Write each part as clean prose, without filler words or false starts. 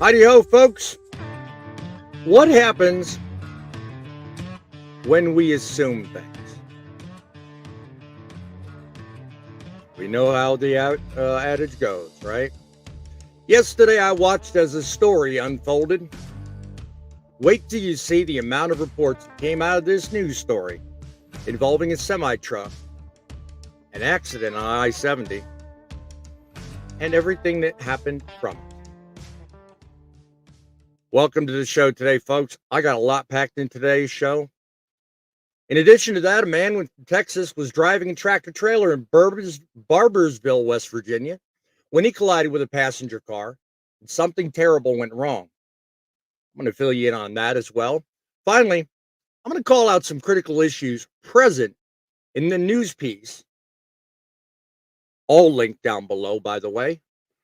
Howdy-ho, folks. What happens when we assume things? We know how the adage goes, right? Yesterday, I watched as the story unfolded. Wait till you see the amount of reports that came out of this news story involving a semi-truck, an accident on I-70, and everything that happened from it. Welcome to the show today, folks. I got a lot packed in today's show. In addition to that, a man in Texas was driving a tractor trailer in Barbersville, West Virginia, when he collided with a passenger car and something terrible went wrong. I'm going to fill you in on that as well. Finally, I'm going to call out some critical issues present in the news piece, all linked down below, by the way,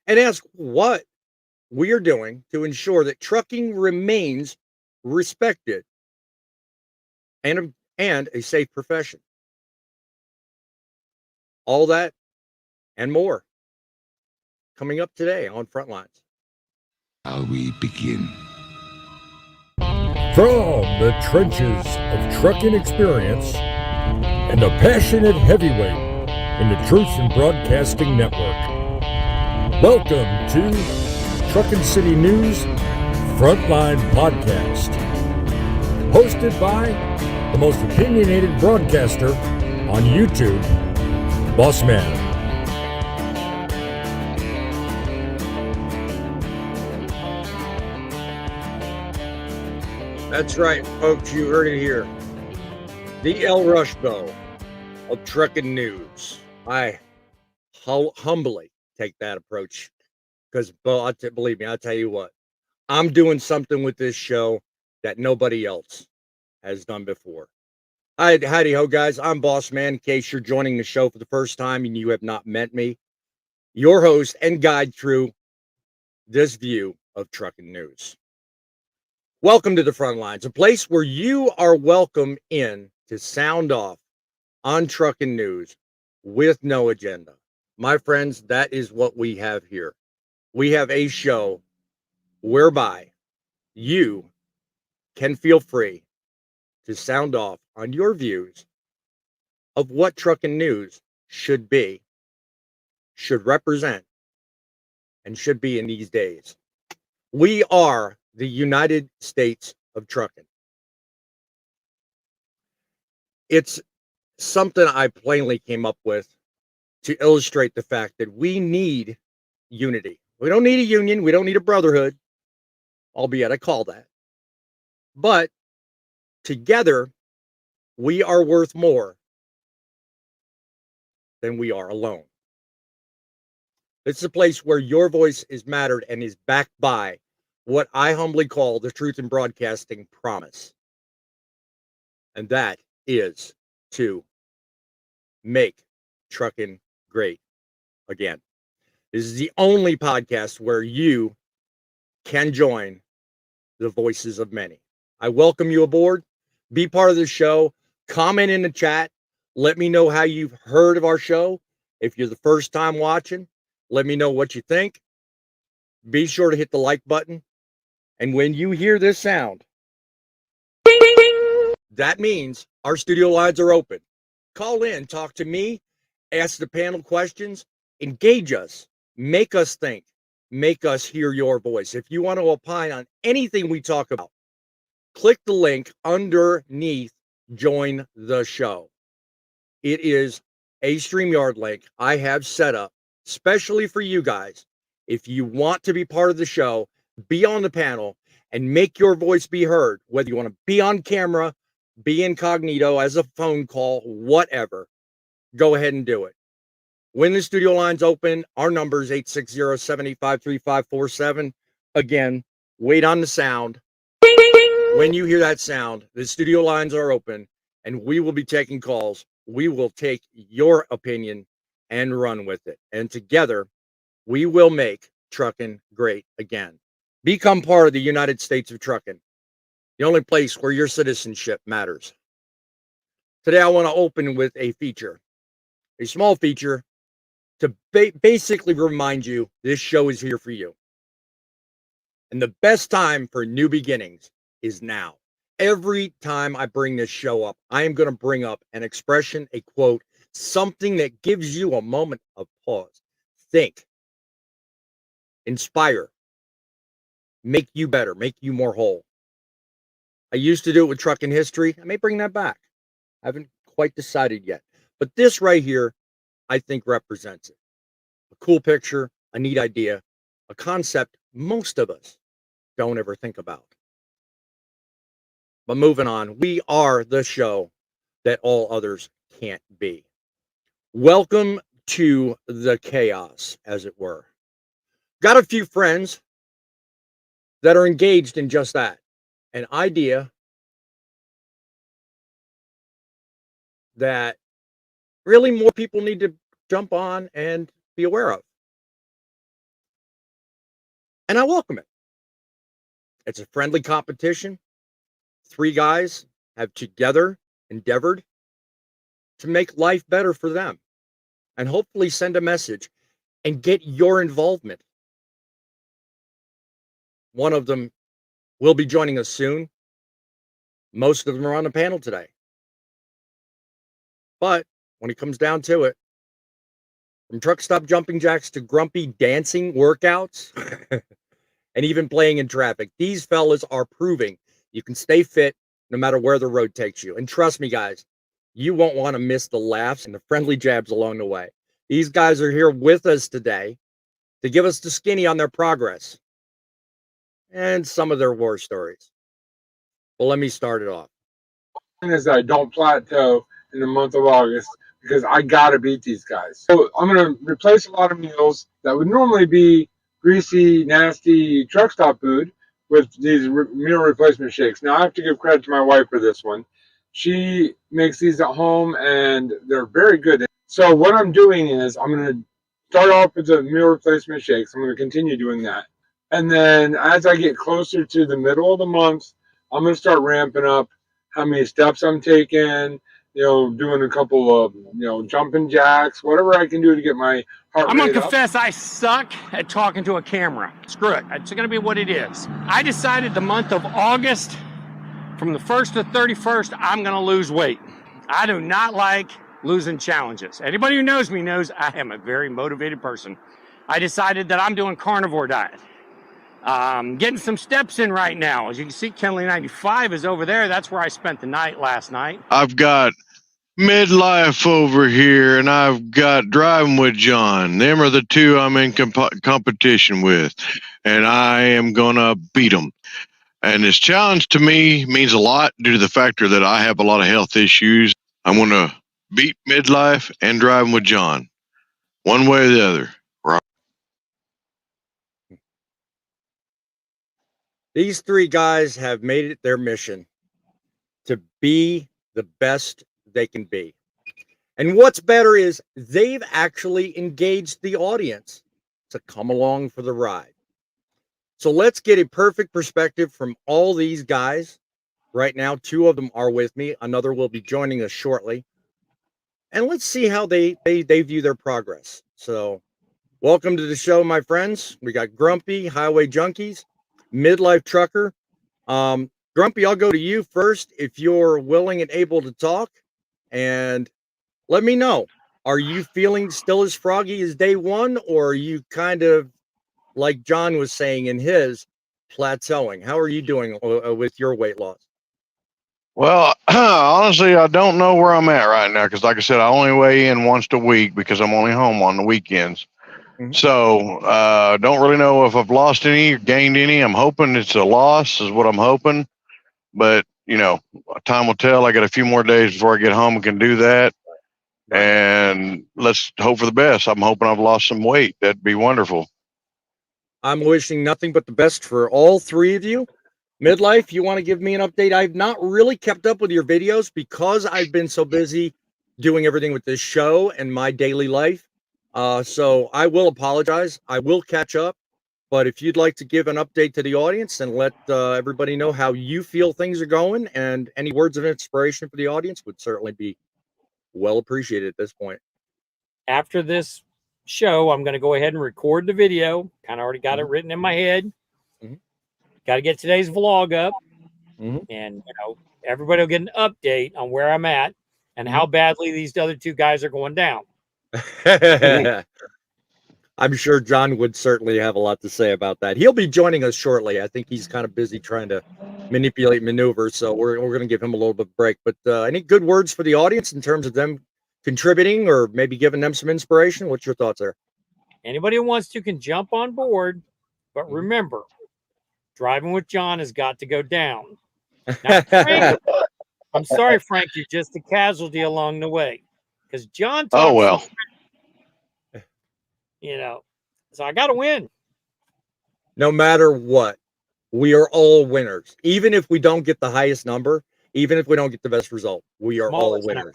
and ask what we are doing to ensure that trucking remains respected and a safe profession. All that and more coming up today on Frontlines. Shall we begin? From the trenches of trucking experience and a passionate heavyweight in the Truth in Broadcasting Network, welcome to Truckin City News Frontline Podcast, hosted by the most opinionated broadcaster on YouTube, Boss Man. That's right, folks. You heard it here. The El Rushbo of Truckin News. I humbly take that approach. Because, believe me, I'll tell you what, I'm doing something with this show that nobody else has done before. Howdy ho, guys. I'm Boss Man. In case you're joining the show for the first time and you have not met me, your host and guide through this view of Truckin News. Welcome to the front lines, a place where you are welcome in to sound off on Truckin News with no agenda. My friends, that is what we have here. We have a show whereby you can feel free to sound off on your views of what Truckin News should be, should represent, and should be in these days. We are the United States of Truckin. It's something I plainly came up with to illustrate the fact that we need unity. We don't need a union. We don't need a brotherhood, albeit I call that. But together, we are worth more than we are alone. It's a place where your voice is mattered and is backed by what I humbly call the Truth in Broadcasting promise. And that is to make trucking great again. This is the only podcast where you can join the voices of many. I welcome you aboard. Be part of the show. Comment in the chat. Let me know how you've heard of our show. If you're the first time watching, let me know what you think. Be sure to hit the like button. And when you hear this sound, ding, ding, ding, that means our studio lines are open. Call in, talk to me, ask the panel questions, engage us, make us think, make us hear your voice. If you want to opine on anything we talk about, click the link underneath, join the show. It is a StreamYard link I have set up especially for you guys. If you want to be part of the show, be on the panel and make your voice be heard, whether you want to be on camera, be incognito as a phone call, whatever, go ahead and do it. When the studio line's open, our number is 860-785-3547. Again, wait on the sound. When you hear that sound, the studio lines are open and we will be taking calls. We will take your opinion and run with it. And together, we will make trucking great again. Become part of the United States of Trucking, the only place where your citizenship matters. Today, I want to open with a feature, a small feature to basically remind you this show is here for you. And the best time for new beginnings is now. Every time I bring this show up, I am going to bring up an expression, a quote, something that gives you a moment of pause. Think, inspire, make you better, make you more whole. I used to do it with trucking history. I may bring that back. I haven't quite decided yet. But this right here, I think represents it. A cool picture, a neat idea, a concept most of us don't ever think about. But moving on, we are the show that all others can't be. Welcome to the chaos, as it were. Got a few friends that are engaged in just that. An idea that really more people need to jump on and be aware of. And I welcome it. It's a friendly competition. 3 guys have together endeavored to make life better for them and hopefully send a message and get your involvement. One of them will be joining us soon. Most of them are on the panel today. But when it comes down to it, from truck stop jumping jacks to grumpy dancing workouts and even playing in traffic, these fellas are proving you can stay fit no matter where the road takes you. And trust me, guys, you won't want to miss the laughs and the friendly jabs along the way. These guys are here with us today to give us the skinny on their progress and some of their war stories. Well, let me start it off. Is that I don't plateau in the month of August because I gotta beat these guys. So I'm gonna replace a lot of meals that would normally be greasy, nasty truck stop food with these meal replacement shakes. Now I have to give credit to my wife for this one. She makes these at home and they're very good. So what I'm doing is I'm gonna start off with the meal replacement shakes. I'm gonna continue doing that. And then as I get closer to the middle of the month, I'm gonna start ramping up how many steps I'm taking, doing a couple of, jumping jacks, whatever I can do to get my heart rate up. I'm going to confess I suck at talking to a camera. Screw it. It's going to be what it is. I decided the month of August, from the 1st to 31st, I'm going to lose weight. I do not like losing challenges. Anybody who knows me knows I am a very motivated person. I decided that I'm doing carnivore diet. Getting some steps in right now. As you can see, Kenley 95 is over there. That's where I spent the night last night. I've got Midlife over here, and I've got Driving with John. Them are the 2 I'm in competition with, and I am going to beat them. And this challenge to me means a lot due to the factor that I have a lot of health issues. I'm going to beat Midlife and Driving with John, one way or the other. These 3 guys have made it their mission to be the best they can be. And what's better is they've actually engaged the audience to come along for the ride. So let's get a perfect perspective from all these guys. Right now, 2 of them are with me. Another will be joining us shortly. And let's see how they view their progress. So welcome to the show, my friends. We got Grumpy, Highway Junkies, Midlife Trucker. Grumpy, I'll go to you first if you're willing and able to talk. And let me know, are you feeling still as froggy as day one, or are you kind of, like John was saying in his, plateauing. How are you doing with your weight loss? Well, honestly, I don't know where I'm at right now because, like I said, I only weigh in once a week because I'm only home on the weekends. So don't really know if I've lost any or gained any. I'm hoping it's a loss is what I'm hoping. But, time will tell. I got a few more days before I get home and can do that. Right. And let's hope for the best. I'm hoping I've lost some weight. That'd be wonderful. I'm wishing nothing but the best for all three of you. Midlife, you want to give me an update? I've not really kept up with your videos because I've been so busy doing everything with this show and my daily life. So I will apologize. I will catch up. But if you'd like to give an update to the audience and let everybody know how you feel things are going and any words of inspiration for the audience would certainly be well appreciated at this point. After this show, I'm going to go ahead and record the video. Kind of already got it written in my head. Got to get today's vlog up. And, everybody will get an update on where I'm at and how badly these other two guys are going down. I'm sure John would certainly have a lot to say about that. He'll be joining us shortly. I think he's kind of busy trying to maneuver, so we're going to give him a little bit of break. But any good words for the audience in terms of them contributing or maybe giving them some inspiration? What's your thoughts there? Anybody who wants to can jump on board, but remember, driving with John has got to go down. Now, Frank, I'm sorry, Frank, you're just a casualty along the way because John talks. Oh, well. So I got to win. No matter what, we are all winners. Even if we don't get the highest number, even if we don't get the best result, we are all winners.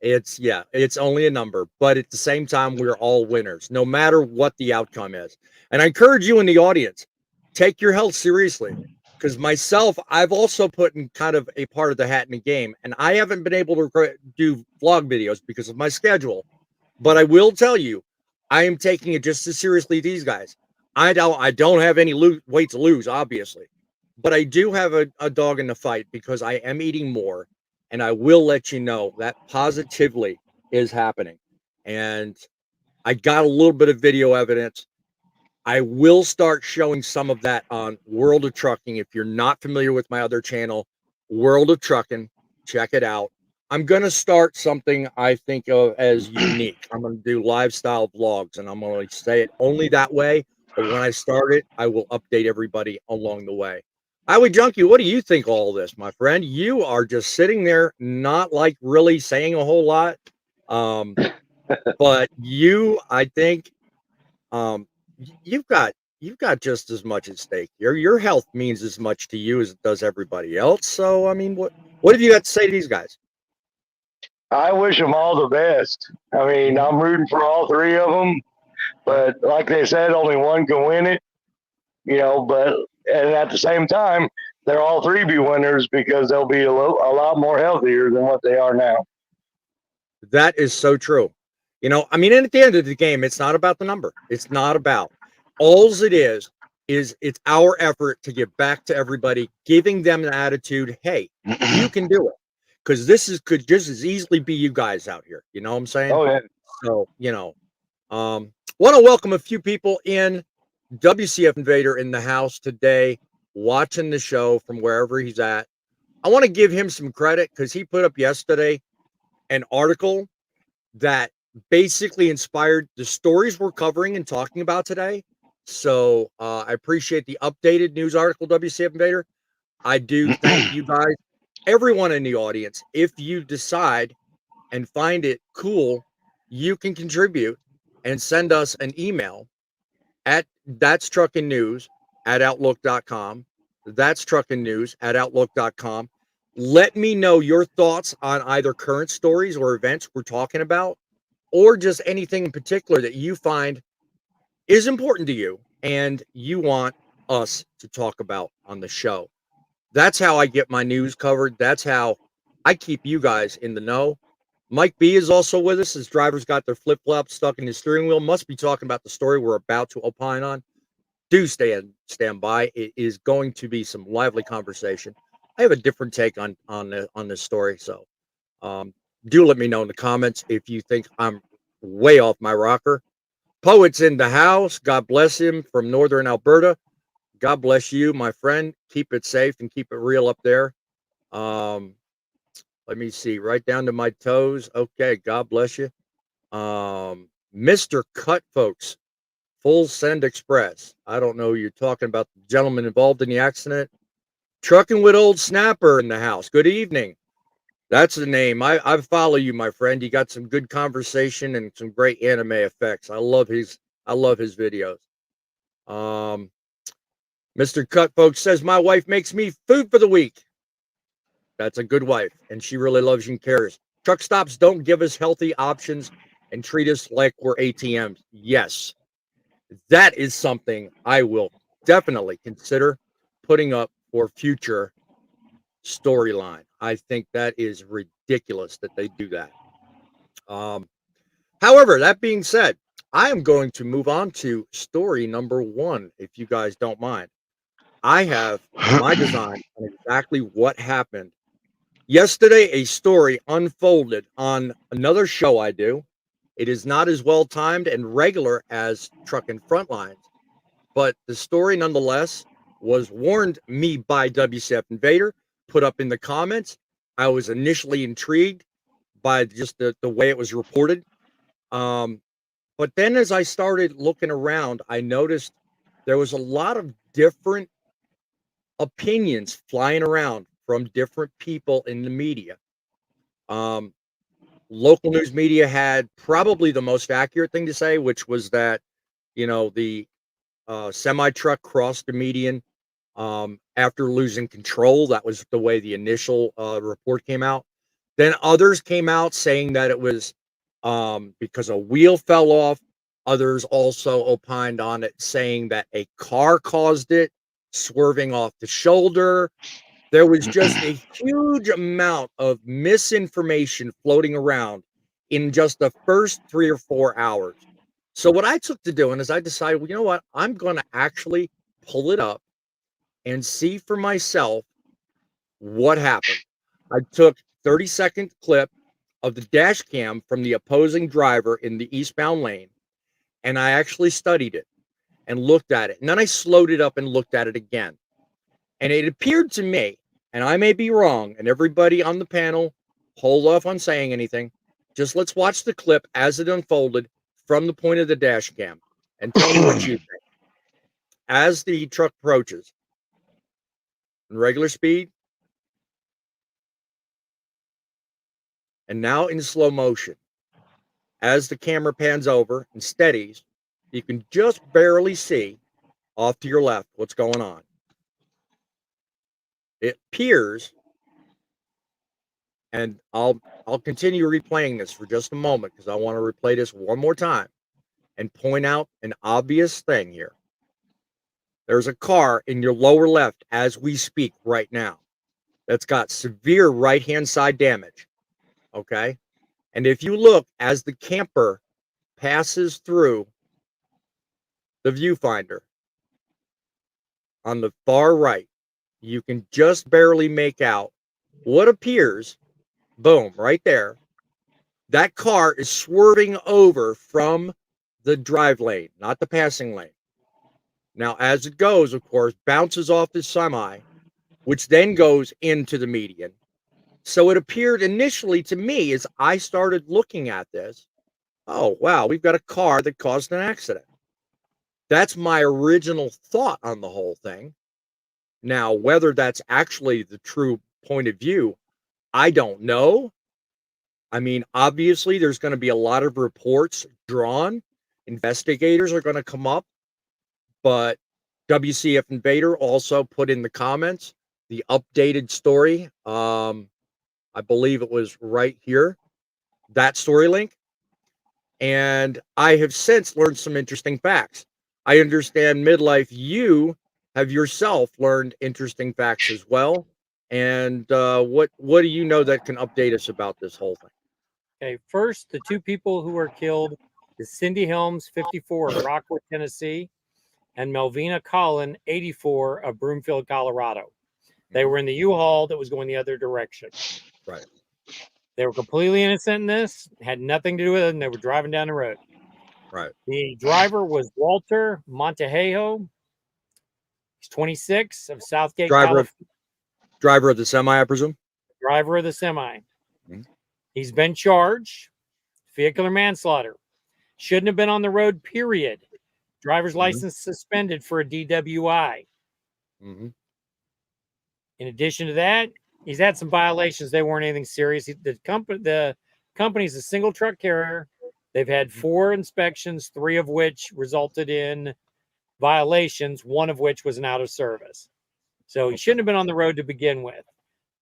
It's only a number, but at the same time, we're all winners, no matter what the outcome is. And I encourage you in the audience, take your health seriously. Because myself, I've also put in kind of a part of the hat in the game, and I haven't been able to do vlog videos because of my schedule. But I will tell you, I am taking it just as seriously as these guys. I don't have any weight to lose, obviously, but I do have a dog in the fight because I am eating more, and I will let you know that positively is happening. And I got a little bit of video evidence. I will start showing some of that on World of Trucking. If you're not familiar with my other channel, World of Trucking, check it out. I'm going to start something I think of as unique. I'm going to do lifestyle vlogs, and I'm going to say it only that way. But when I start it, I will update everybody along the way. Highway Junkie, what do you think of all this, my friend? You are just sitting there, not like really saying a whole lot. But I think, you've got just as much at stake here. Your health means as much to you as it does everybody else. So, I mean, what have you got to say to these guys? I wish them all the best. I mean, I'm rooting for all three of them, but like they said, only one can win it, and at the same time, they're all three be winners because they'll be a lot more healthier than what they are now. That is so true. I mean, and at the end of the game, it's not about the number. It's not about. Alls it is it's our effort to give back to everybody, giving them the attitude, hey, you can do it. Because could just as easily be you guys out here. You know what I'm saying? Oh, yeah. So, want to welcome a few people in. WCF Invader in the house today, watching the show from wherever he's at. I want to give him some credit because he put up yesterday an article that basically inspired the stories we're covering and talking about today. So I appreciate the updated news article, WCF Invader. I do thank you guys. Everyone in the audience, if you decide and find it cool, you can contribute and send us an email at thatstruckinnews@outlook.com. Thatstruckinnews@outlook.com. Let me know your thoughts on either current stories or events we're talking about, or just anything in particular that you find is important to you and you want us to talk about on the show. That's how I get my news covered. That's how I keep you guys in the know. Mike B is also with us. His drivers got their flip-flops stuck in his steering wheel. Must be talking about the story we're about to opine on. Do stand by. It is going to be some lively conversation. I have a different take on this story. So do let me know in the comments if you think I'm way off my rocker. Poet's in the house. God bless him, from Northern Alberta. God bless you, my friend. Keep it safe and keep it real up there. Let me see, right down to my toes. Okay, God bless you. Mr. Cut, folks, Full Send Express. I don't know, you're talking about the gentleman involved in the accident. Trucking with Old Snapper in the house. Good evening. That's the name. I follow you, my friend. You got some good conversation and some great anime effects. I love his videos. Mr. Cut, folks, says my wife makes me food for the week. That's a good wife, and she really loves you and cares. Truck stops don't give us healthy options and treat us like we're ATMs. Yes, that is something I will definitely consider putting up for future storyline. I think that is ridiculous that they do that. However, that being said, I am going to move on to story number 1, if you guys don't mind. I have my design on exactly what happened. Yesterday, a story unfolded on another show I do. It is not as well timed and regular as Truckin' Frontlines, but the story nonetheless was warned me by WCF Invader, put up in the comments. I was initially intrigued by just the way it was reported. But then as I started looking around, I noticed there was a lot of different opinions flying around from different people in the media. Local news media had probably the most accurate thing to say, which was that, the semi-truck crossed the median after losing control. That was the way the initial report came out. Then others came out saying that it was because a wheel fell off. Others also opined on it, saying that a car caused it, swerving off the shoulder. There was just a huge amount of misinformation floating around in just the first 3 or 4 hours. So what I took to doing is I decided, well, you know what? I'm going to actually pull it up and see for myself what happened. I took 30-second clip of the dash cam from the opposing driver in the eastbound lane, and I actually studied it and looked at it. And then I slowed it up and looked at it again. And it appeared to me, and I may be wrong, and everybody on the panel, hold off on saying anything. Just let's watch the clip as it unfolded from the point of the dash cam and tell me what you think. As the truck approaches in regular speed, and now in slow motion, as the camera pans over and steadies, you can just barely see off to your left what's going on. It appears, and I'll continue replaying this for just a moment because I want to replay this one more time and point out an obvious thing here. There's a car in your lower left as we speak right now that's got severe right-hand side damage. Okay? And if you look as the camper passes through the viewfinder on the far right, you can just barely make out what appears, boom, right there. That car is swerving over from the drive lane, not the passing lane. Now, as it goes, of course, bounces off the semi, which then goes into the median. So it appeared initially to me as I started looking at this, oh, wow, we've got a car that caused an accident. That's my original thought on the whole thing. Now, whether that's actually the true point of view, I don't know. I mean, obviously, there's going to be a lot of reports drawn. Investigators are going to come up. But WCF Invader also put in the comments the updated story. I believe it was right here, that story link. And I have since learned some interesting facts. I understand, Midlife, you have yourself learned interesting facts as well. And what do you know that can update us about this whole thing? Okay, first, the 2 people who were killed is Cindy Helms, 54, of Rockwood, Tennessee, and Melvina Collin, 84, of Broomfield, Colorado. They were in the U-Haul that was going the other direction. Right. They were completely innocent in this, had nothing to do with it, and they were driving down the road. Right. The driver was Walter Montejo. He's 26 of Southgate, Driver California. of the semi, I presume. Driver of the semi. Mhm. He's been charged vehicular manslaughter. Shouldn't have been on the road, period. Driver's license suspended for a DWI. Mm-hmm. In addition to that, he's had some violations. They weren't anything serious. The company's a single truck carrier. They've had 4 inspections, 3 of which resulted in violations, 1 of which was an out of service. So he shouldn't have been on the road to begin with.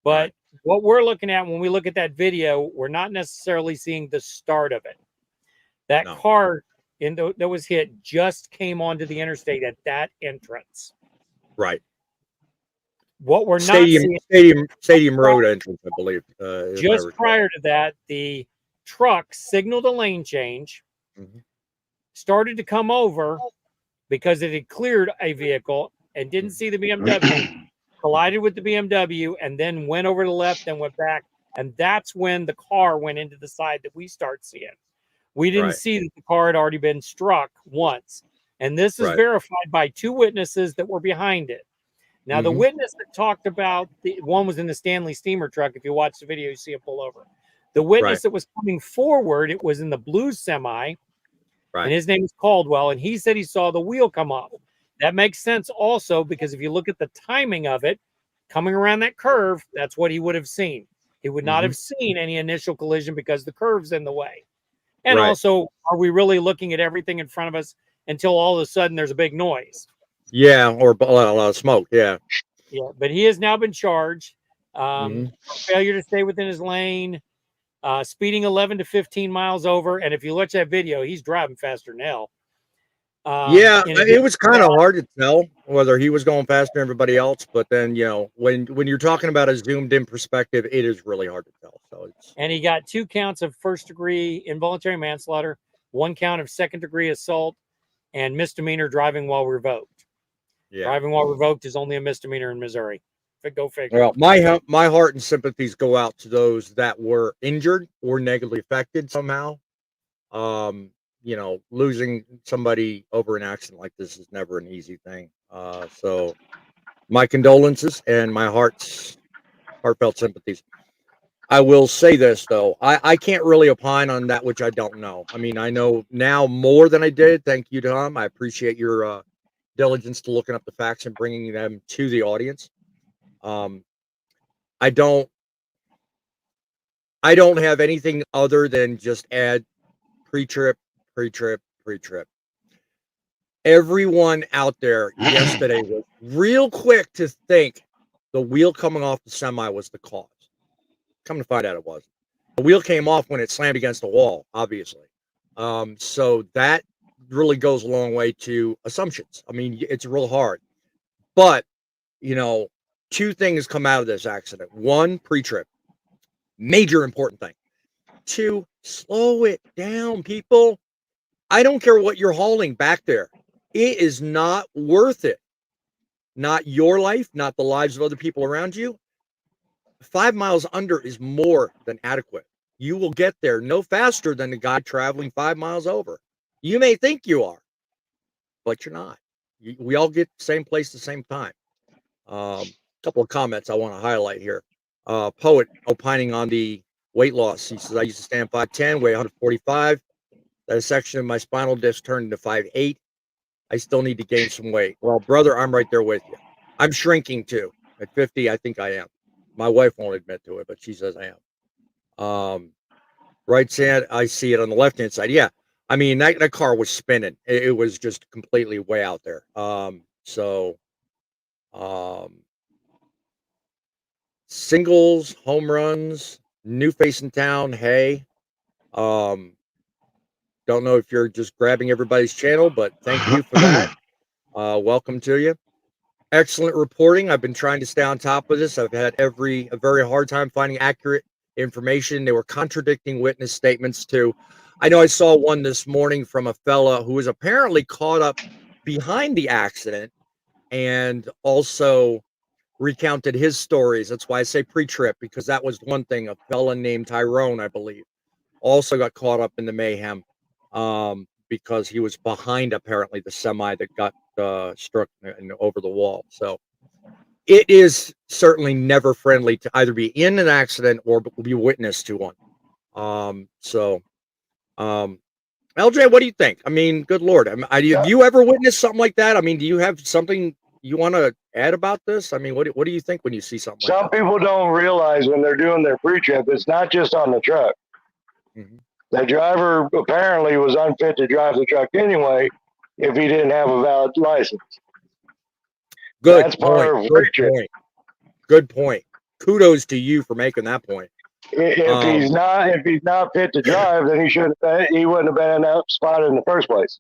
But what we're looking at when we look at that video, we're not necessarily seeing the start of it. That car that was hit just came onto the interstate at that entrance. Right. What we're not seeing, Stadium Road entrance, I believe. just prior to that, the truck signaled a lane change, started to come over because it had cleared a vehicle and didn't see the BMW, collided with the BMW, and then went over to the left and went back. And that's when the car went into the side that we start seeing. We didn't see that the car had already been struck once. And this is verified by 2 witnesses that were behind it. Now, the witness that talked about, one was in the Stanley steamer truck. If you watch the video, you see it pull over. The witness that was coming forward, it was in the blue semi, and his name is Caldwell, and he said he saw the wheel come off. That makes sense also because if you look at the timing of it, coming around that curve, that's what he would have seen. He would not have seen any initial collision because the curve's in the way. And also, are we really looking at everything in front of us until all of a sudden there's a big noise? Yeah, or a lot of smoke. Yeah. Yeah, but he has now been charged. Failure to stay within his lane, speeding 11 to 15 miles over. And if you watch that video, he's driving faster than hell. It was kind of hard to tell whether he was going faster than everybody else. But then, when you're talking about a zoomed in perspective, it is really hard to tell. And he got 2 counts of first-degree involuntary manslaughter, 1 count of second-degree assault, and misdemeanor driving while revoked. Yeah. Driving while revoked is only a misdemeanor in Missouri. Go figure. Well, my heart and sympathies go out to those that were injured or negatively affected somehow. Losing somebody over an accident like this is never an easy thing. So my condolences and my heartfelt sympathies. I will say this, though. I can't really opine on that which I don't know. I mean, I know now more than I did. Thank you, Tom. I appreciate your diligence to looking up the facts and bringing them to the audience. I don't have anything other than just add pre-trip. Everyone out there yesterday was real quick to think the wheel coming off the semi was the cause. Come to find out it wasn't. The wheel came off when it slammed against the wall, obviously. So that really goes a long way to assumptions. I mean, it's real hard. But, 2 things come out of this accident. 1, pre-trip. Major important thing. 2, slow it down, people. I don't care what you're hauling back there. It is not worth it. Not your life, not the lives of other people around you. 5 miles under is more than adequate. You will get there no faster than the guy traveling 5 miles over. You may think you are, but you're not. We all get the same place at the same time. Couple of comments I want to highlight here. Poet opining on the weight loss. He says, I used to stand 5'10", weigh 145. That a section of my spinal disc turned into 5'8". I still need to gain some weight. Well, brother, I'm right there with you. I'm shrinking too. At 50, I think I am. My wife won't admit to it, but she says I am. Right side, I see it on the left-hand side. Yeah. I mean, that car was spinning. It was just completely way out there. Singles, home runs, new face in town. Hey, don't know if you're just grabbing everybody's channel, but thank you for that. Welcome to you. Excellent reporting. I've been trying to stay on top of this. I've had a very hard time finding accurate information. They were contradicting witness statements too. I know I saw one this morning from a fella who was apparently caught up behind the accident and also recounted his stories. That's why I say pre-trip, because that was one thing. A fella named Tyrone, I believe, also got caught up in the mayhem because he was behind apparently the semi that got struck over the wall. So it is certainly never friendly to either be in an accident or be witness to one. LJ, what do you think? I mean, good Lord. Have you ever witnessed something like that? I mean, do you have something you want to add about this? I mean, what do you think when you see something like that? Some people don't realize when they're doing their pre-trip, it's not just on the truck. Mm-hmm. The driver apparently was unfit to drive the truck anyway if he didn't have a valid license. Good That's part point. of Good pre-trip. point. Good point. Kudos to you for making that point. If he's not fit to drive, then he wouldn't have been in that spot in the first place.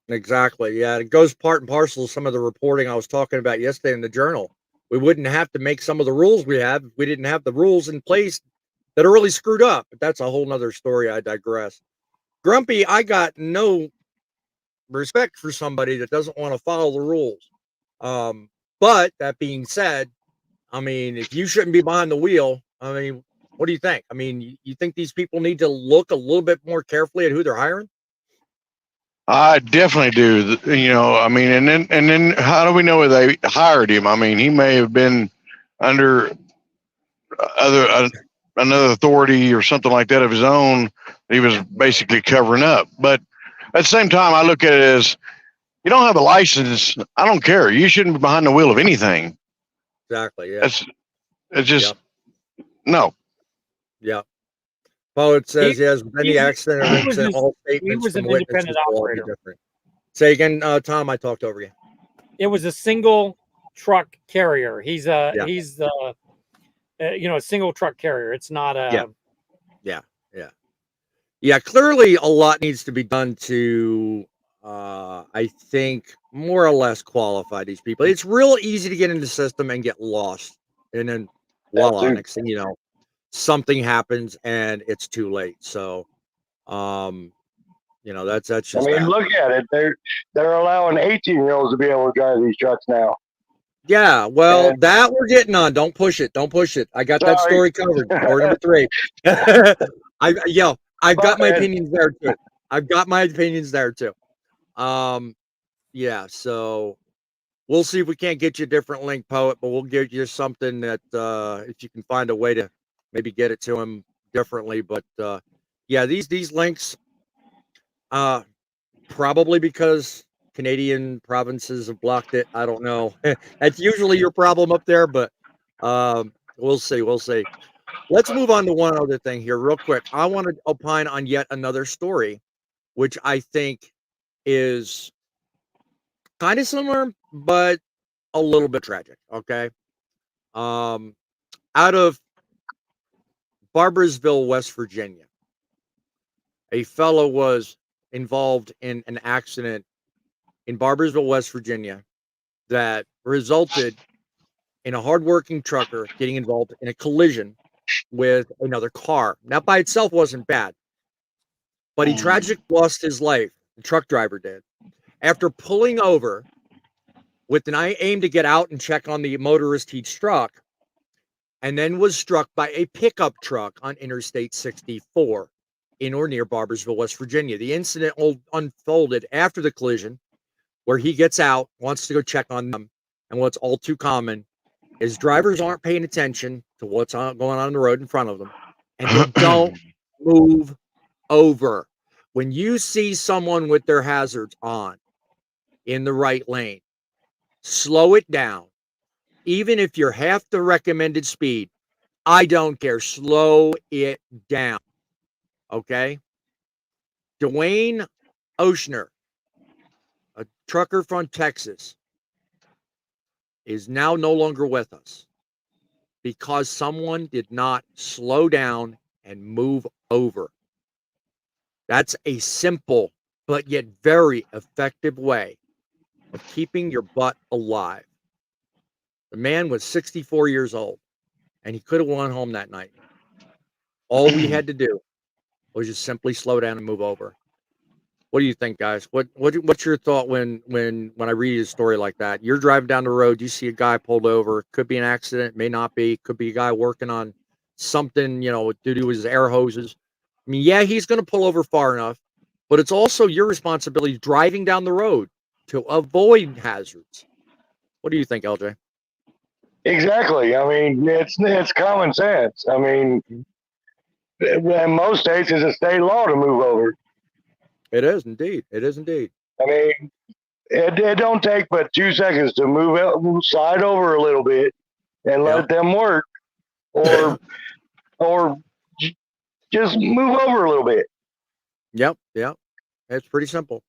Exactly. Yeah, it goes part and parcel of some of the reporting I was talking about yesterday in the Journal. We wouldn't have to make some of the rules we have if we didn't have the rules in place that are really screwed up. But that's a whole nother story. I digress. Grumpy, I got no respect for somebody that doesn't want to follow the rules. But that being said, I mean, if you shouldn't be behind the wheel, I mean, what do you think? I mean, you think these people need to look a little bit more carefully at who they're hiring? I definitely do. I mean, and then how do we know they hired him? I mean, he may have been under another authority or something like that of his own. He was basically covering up. But at the same time, I look at it as, you don't have a license, I don't care. You shouldn't be behind the wheel of anything. Exactly. Yeah. It's just no. Yeah. Well, it says yes. With any accident or incident, all statements was from an witnesses independent will all be operator. different. Say again, Tom. I talked over you. It was a single truck carrier. He's a single truck carrier. It's not a Yeah. Clearly, a lot needs to be done to, I think, more or less qualify these people. It's real easy to get into the system and get lost, and then voila, next thing you know, something happens and it's too late. So, that's just. I mean, look at it. They're allowing 18-year-olds to be able to drive these trucks now. Yeah, well, that we're getting on. Don't push it. I got that story covered. Story number 3. I've got my opinions there too. Yeah, so we'll see if we can't get you a different link, Poet, but we'll give you something that if you can find a way to maybe get it to him differently. But these links, probably because Canadian provinces have blocked it. I don't know. That's usually your problem up there, but we'll see. Let's move on to one other thing here real quick. I want to opine on yet another story, which I think is kind of similar, but a little bit tragic. Okay. Out of Barbersville, West Virginia, a fellow was involved in an accident in Barbersville, West Virginia, that resulted in a hardworking trucker getting involved in a collision with another car. That by itself wasn't bad, but he tragically lost his life. The truck driver did, after pulling over with an aim to get out and check on the motorist he'd struck, and then was struck by a pickup truck on Interstate 64 in or near Barbersville, West Virginia. The incident unfolded after the collision, where he gets out, wants to go check on them, and what's all too common is drivers aren't paying attention to what's going on the road in front of them, and they don't move over. When you see someone with their hazards on in the right lane, slow it down. Even if you're half the recommended speed, I don't care. Slow it down. Okay? Dwayne Oshner, a trucker from Texas, is now no longer with us because someone did not slow down and move over. That's a simple but yet very effective way of keeping your butt alive. The man was 64 years old, and he could have went home that night. All we had to do was just simply slow down and move over. What do you think, guys? What's your thought when I read a story like that? You're driving down the road, you see a guy pulled over. Could be an accident, may not be. Could be a guy working on something, to do with his air hoses. I mean, yeah, he's going to pull over far enough, but it's also your responsibility driving down the road to avoid hazards. What do you think, LJ? Exactly. I mean, it's common sense. I mean, in most states, it's a state law to move over. It is indeed. It is indeed. I mean, it don't take but 2 seconds to slide over a little bit and let them work, or just move over a little bit. Yep. It's pretty simple.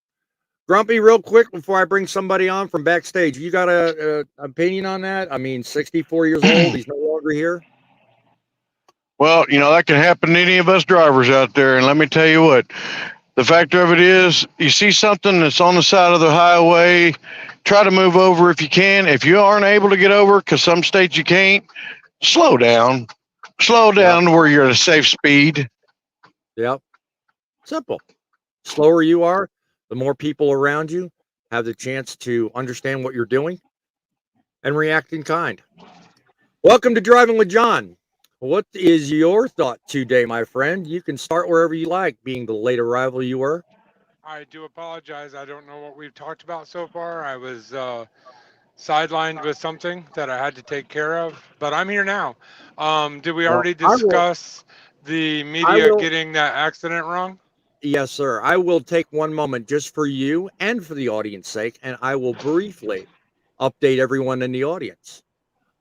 Grumpy, real quick before I bring somebody on from backstage, you got a opinion on that? I mean, 64 years old, he's no longer here. Well, that could happen to any of us drivers out there. And let me tell you what, the fact of it is, you see something that's on the side of the highway, try to move over if you can. If you aren't able to get over, because some states you can't, slow down. Slow down to where you're at a safe speed. Yep. Simple. Slower you are, the more people around you have the chance to understand what you're doing and react in kind. Welcome to Driving with John. What is your thought today, my friend? You can start wherever you like, being the late arrival you were. I do apologize. I don't know what we've talked about so far. I was sidelined with something that I had to take care of, but I'm here now. Did we already discuss the media getting that accident wrong? Yes, sir. I will take one moment just for you and for the audience sake, and I will briefly update everyone in the audience.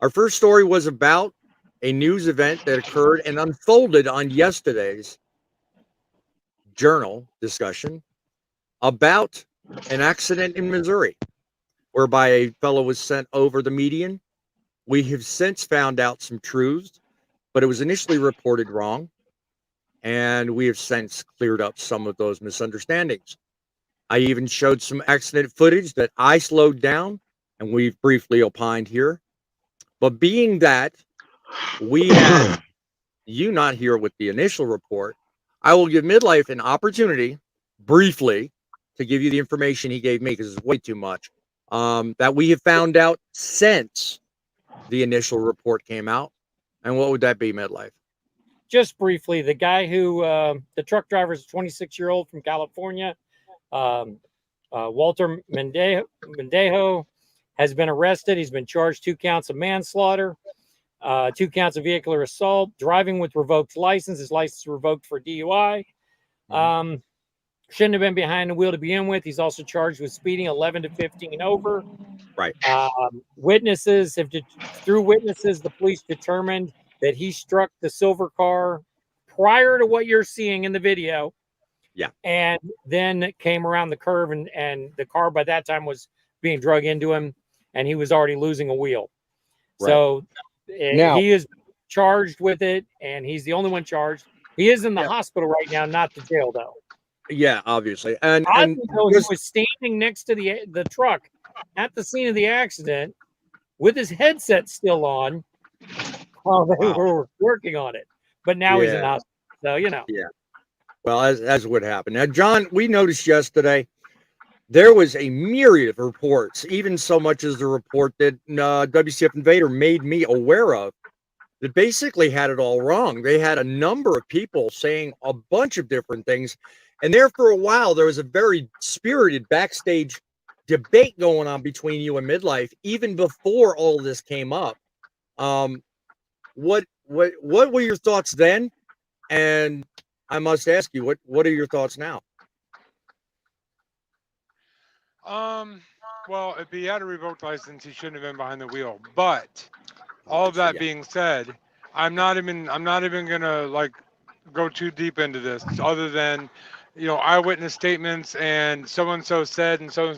Our first story was about a news event that occurred and unfolded on yesterday's journal discussion about an accident in Missouri, whereby a fellow was sent over the median. We have since found out some truths, but it was initially reported wrong. And we have since cleared up some of those misunderstandings. I even showed some accident footage that I slowed down, and we've briefly opined here. But being that we had you not here with the initial report, I will give Midlife an opportunity, briefly, to give you the information he gave me, because it's way too much, that we have found out since the initial report came out. And what would that be, Midlife? Just briefly, the guy who, the truck driver is a 26-year-old from California, Walter Mendejo, has been arrested. He's been charged 2 counts of manslaughter, 2 counts of vehicular assault, driving with revoked license. His license revoked for DUI. Shouldn't have been behind the wheel to begin with. He's also charged with speeding 11 to 15 over. Right. Witnesses, through witnesses, the police determined that he struck the silver car prior to what you're seeing in the video. Yeah. And then came around the curve, and the car by that time was being drug into him, and he was already losing a wheel. Right. So now, he is charged with it, and he's the only one charged. He is in the hospital right now, not the jail, though. Yeah, obviously. He was standing next to the truck at the scene of the accident with his headset still on while they were working on it. But now he's in hospital. So, Yeah. Well, as would happen. Now, John, we noticed yesterday there was a myriad of reports, even so much as the report that WCF Invader made me aware of, that basically had it all wrong. They had a number of people saying a bunch of different things. And there for a while, there was a very spirited backstage debate going on between you and Midlife, even before all of this came up. What were your thoughts then? And I must ask you, what are your thoughts now? Well, if he had a revoked license, he shouldn't have been behind the wheel. But all of that being said, I'm not even gonna go too deep into this, other than eyewitness statements and so and so said and so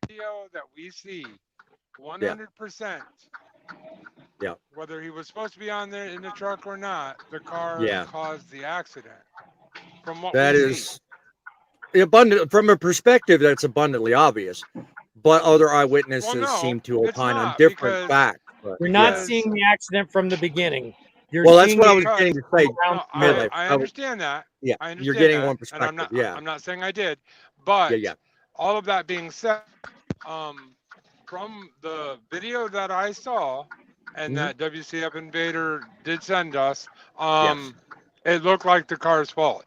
video that we see 100%. Yeah. Whether he was supposed to be on there in the truck or not, the car caused the accident. From what that we is abundant from a perspective that's abundantly obvious, but other eyewitnesses seem to opine on different facts. You're not seeing the accident from the beginning. That's what I was getting to say. I understand that. Yeah, I understand you're getting that, one perspective. And I'm not saying I did, but all of that being said, from the video that I saw and that WCF Invader did send us, it looked like the car's fault.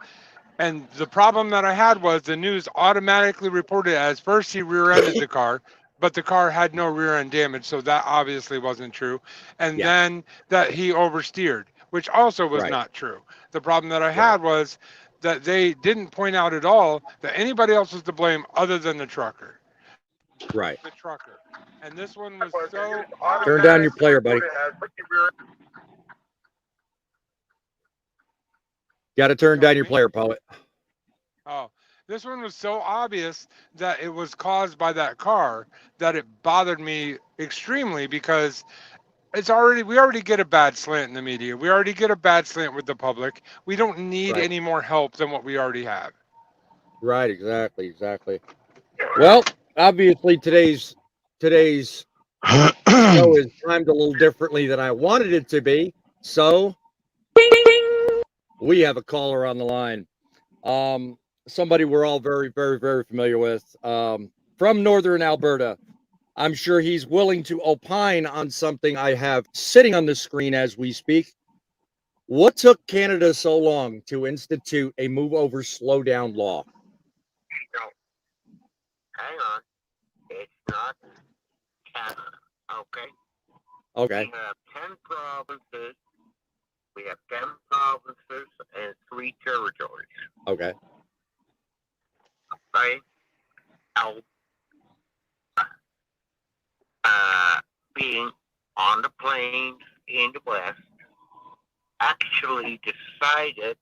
And the problem that I had was the news automatically reported as first he rear-ended the car, but the car had no rear-end damage, so that obviously wasn't true. And then that he oversteered, which also was not true. The problem that I had was that they didn't point out at all that anybody else was to blame other than the trucker. Right. The trucker. And this one was so... Turn down your player, buddy. Got to turn down your player, poet. Oh, this one was so obvious that it was caused by that car that it bothered me extremely, because we already get a bad slant in the media. We already get a bad slant with the public. We don't need any more help than what we already have. Right, exactly. Well, obviously today's show is timed a little differently than I wanted it to be. So we have a caller on the line. Somebody we're all very, very, very familiar with, from Northern Alberta. I'm sure he's willing to opine on something I have sitting on the screen as we speak. What took Canada so long to institute a move over slow down law? Hang on. It's not Canada, okay? Okay. We have 10 provinces. We have 10 provinces and 3 territories. Okay. Right? Now, being on the plains in the west, actually decided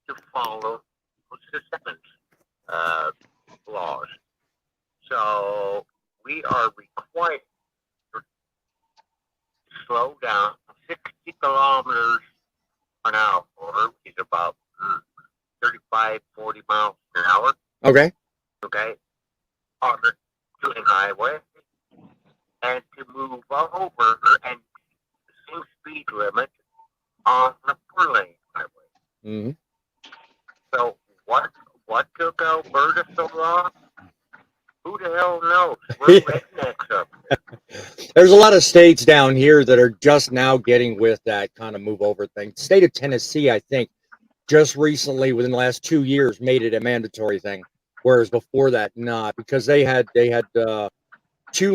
to follow the laws. So we are required to slow down 60 kilometers an hour, which is about 35, 40 miles an hour. Okay. Okay. On the two-lane highway, and to move over and the same speed limit on the 4-lane highway. Mm-hmm. So what took Alberta so long? Who the hell knows? We're rednecks up there. There's a lot of states down here that are just now getting with that kind of move over thing. The state of Tennessee, I think, just recently, within the last 2 years, made it a mandatory thing, whereas before that, not, because they had 2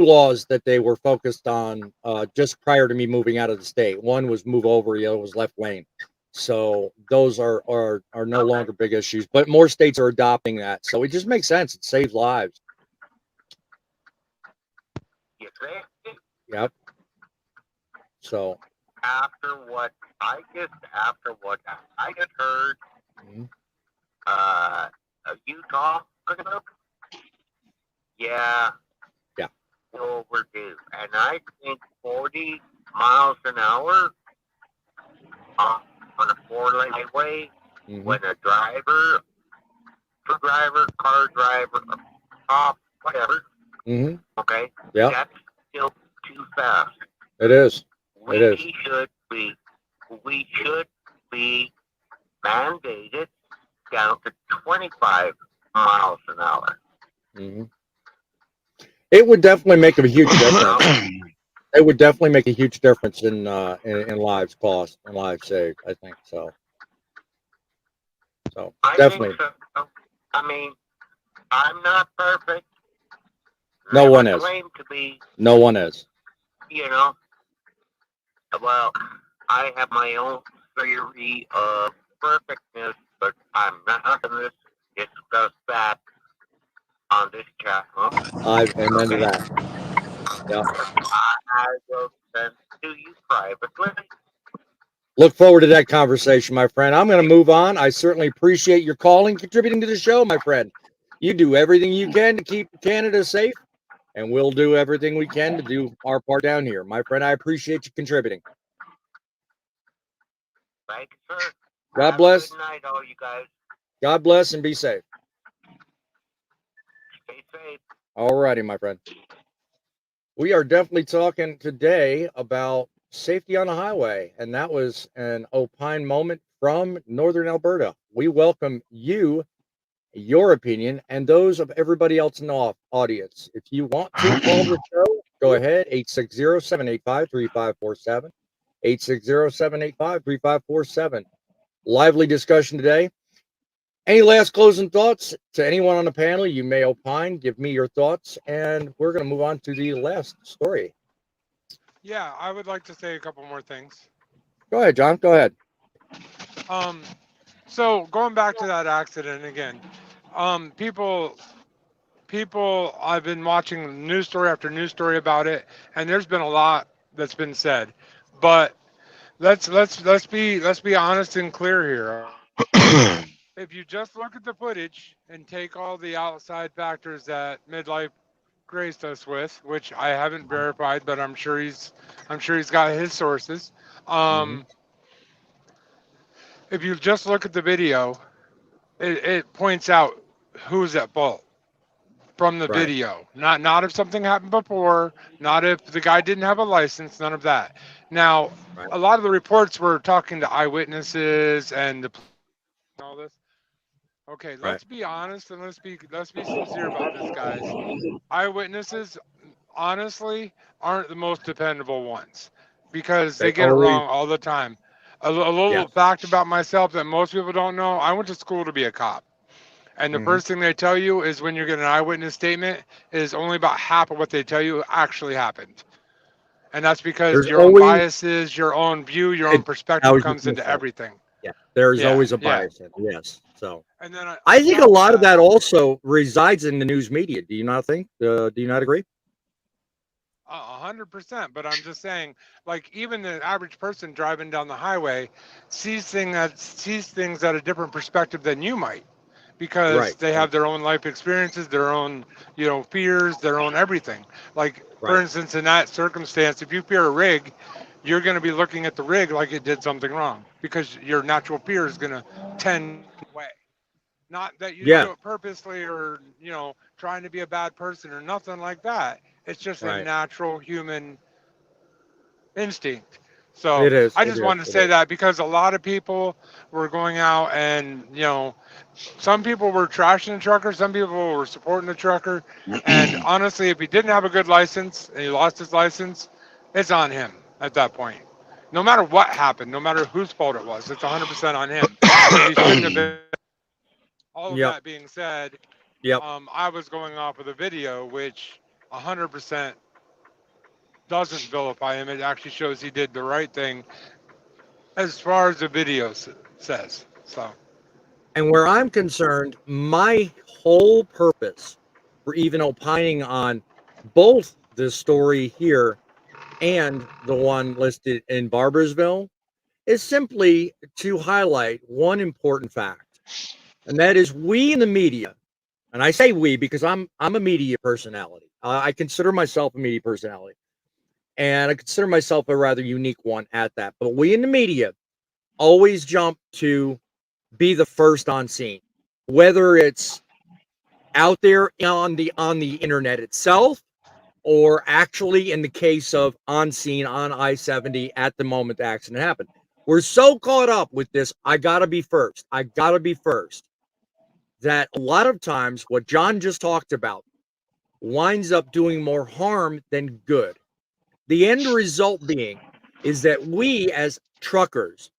laws that they were focused on just prior to me moving out of the state. One was move over, the other was left lane. So those are no longer big issues, but more states are adopting that. So it just makes sense. It saves lives. You think? Yep. So After what I just heard, you talking about? Yeah. Overdue. And I think 40 miles an hour on a 4-lane highway when a driver, car driver, cop, whatever, okay, that's still too fast. it is. We should be mandated down to 25 miles an hour. It would definitely make a huge difference. It would definitely make a huge difference in lives cost and lives saved. I think so. So definitely. Think so. I mean, I'm not perfect. No one is. Claim to be. No one is. You know. Well, I have my own theory of perfectness, but I'm not going to discuss that on this channel. I amen to that. Yeah. I will send to you privately. Look forward to that conversation, my friend. I'm going to move on. I certainly appreciate your calling, contributing to the show, my friend. You do everything you can to keep Canada safe, and we'll do everything we can to do our part down here. My friend, I appreciate you contributing. Thank you, sir. God bless. Good night, all you guys. God bless and be safe. Stay safe. All righty, my friend. We are definitely talking today about safety on the highway, and that was an opine moment from Northern Alberta. We welcome you, your opinion, and those of everybody else in the audience. If you want to call the show, go ahead, 860-785-3547, 860-785-3547. Lively discussion today. Any last closing thoughts to anyone on the panel? You may opine, give me your thoughts, and we're going to move on to the last story. Yeah, I would like to say a couple more things. Go ahead, John. Go ahead. So going back to that accident again, people, I've been watching news story after news story about it, and there's been a lot that's been said, but let's be honest and clear here. If you just look at the footage and take all the outside factors that Midlife graced us with, which I haven't verified, but I'm sure he's got his sources. If you just look at the video, it points out who's at fault from the Right. video. Not if something happened before, not if the guy didn't have a license, none of that. Now, Right. a lot of the reports were talking to eyewitnesses and all this. Okay, let's be honest and let's be sincere about this, guys. Eyewitnesses, honestly, aren't the most dependable ones because they get it wrong all the time. A little fact about myself that most people don't know: I went to school to be a cop, and the first thing they tell you is when you get an eyewitness statement is only about half of what they tell you actually happened, and that's because There's your own always- biases, your own view, your own perspective comes into everything. Yeah, there's Yeah, always a yeah. bias in it. Yes. So And then I think a lot of that also resides in the news media. Do you not think? Do you not agree? 100%. But I'm just saying, like, even the average person driving down the highway sees things at a different perspective than you might, because they have their own life experiences, their own, fears, their own everything. Like, for instance, in that circumstance, if you fear a rig, you're going to be looking at the rig like it did something wrong, because your natural fear is going to tend away. Not that you do it purposely or, trying to be a bad person or nothing like that. It's just a natural human instinct. So It is. I just wanted to say that because a lot of people were going out and, some people were trashing the trucker, some people were supporting the trucker. And honestly, if he didn't have a good license and he lost his license, it's on him at that point. No matter what happened, no matter whose fault it was, it's 100% on him. He shouldn't have been. All of that being said, I was going off of the video, which 100% doesn't vilify him. It actually shows he did the right thing as far as the video says. So, and where I'm concerned, my whole purpose for even opining on both the story here and the one listed in Barbersville is simply to highlight one important fact. And that is, we in the media, and I say we because I'm a media personality. I consider myself a media personality, and I consider myself a rather unique one at that. But we in the media always jump to be the first on scene, whether it's out there on the internet itself, or actually in the case of on scene on I-70 at the moment the accident happened. We're so caught up with this, I gotta be first, that a lot of times what John just talked about winds up doing more harm than good. The end result being is that we as truckers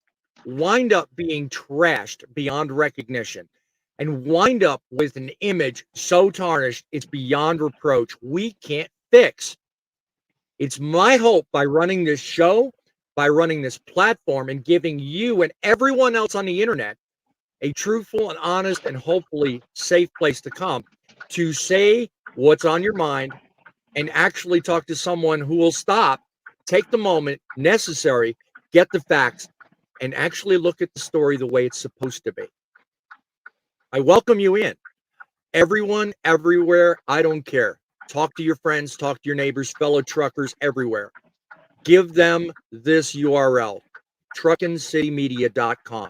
wind up being trashed beyond recognition and wind up with an image so tarnished it's beyond reproach we can't fix. It's my hope, by running this show, by running this platform, and giving you and everyone else on the internet a truthful and honest and hopefully safe place to come to say what's on your mind and actually talk to someone who will stop, take the moment necessary, get the facts, and actually look at the story the way it's supposed to be. I welcome you in. Everyone, everywhere, I don't care. Talk to your friends, talk to your neighbors, fellow truckers everywhere. Give them this URL, truckincitymedia.com.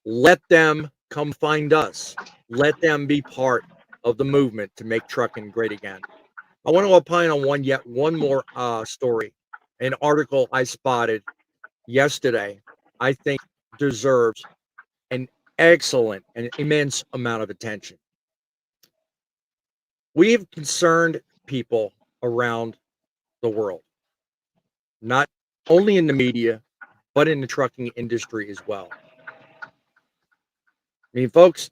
Let them come find us. Let them be part of the movement to make trucking great again. I want to opine on one more story, an article I spotted yesterday. I think deserves an excellent and immense amount of attention. We have concerned people around the world, not only in the media, but in the trucking industry as well. mean, folks,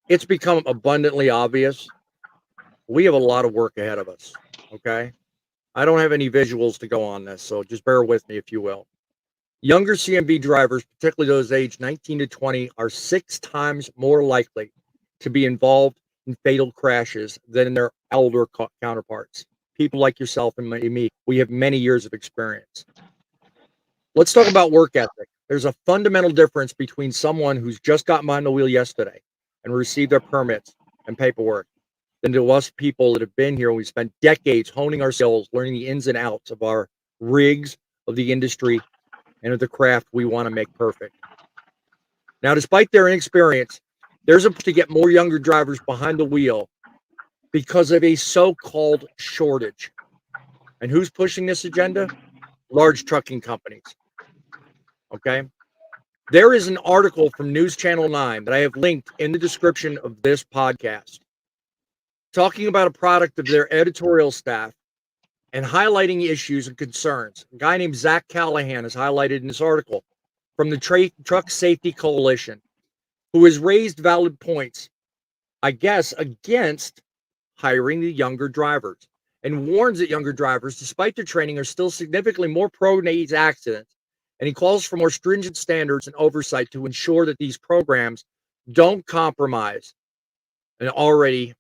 it's become abundantly obvious. We have a lot of work ahead of us. Okay. I don't have any visuals to go on this, so just bear with me, if you will. Younger CMV drivers, particularly those aged 19 to 20, are 6 times more likely to be involved in fatal crashes than their elder counterparts. People like yourself and me, we have many years of experience. Let's talk about work ethic. There's a fundamental difference between someone who's just got behind the wheel yesterday and received their permits and paperwork than to us people that have been here. We spent decades honing our skills, learning the ins and outs of our rigs, of the industry, and of the craft we want to make perfect. Now, despite their inexperience, there's a push to get more younger drivers behind the wheel because of a so-called shortage. And who's pushing this agenda? Large trucking companies. Okay. There is an article from News Channel 9 that I have linked in the description of this podcast, talking about a product of their editorial staff and highlighting issues and concerns. A guy named Zach Callahan is highlighted in this article from the Truck Safety Coalition, who has raised valid points, I guess, against hiring the younger drivers, and warns that younger drivers, despite their training, are still significantly more prone to these accidents. And he calls for more stringent standards and oversight to ensure that these programs don't compromise an already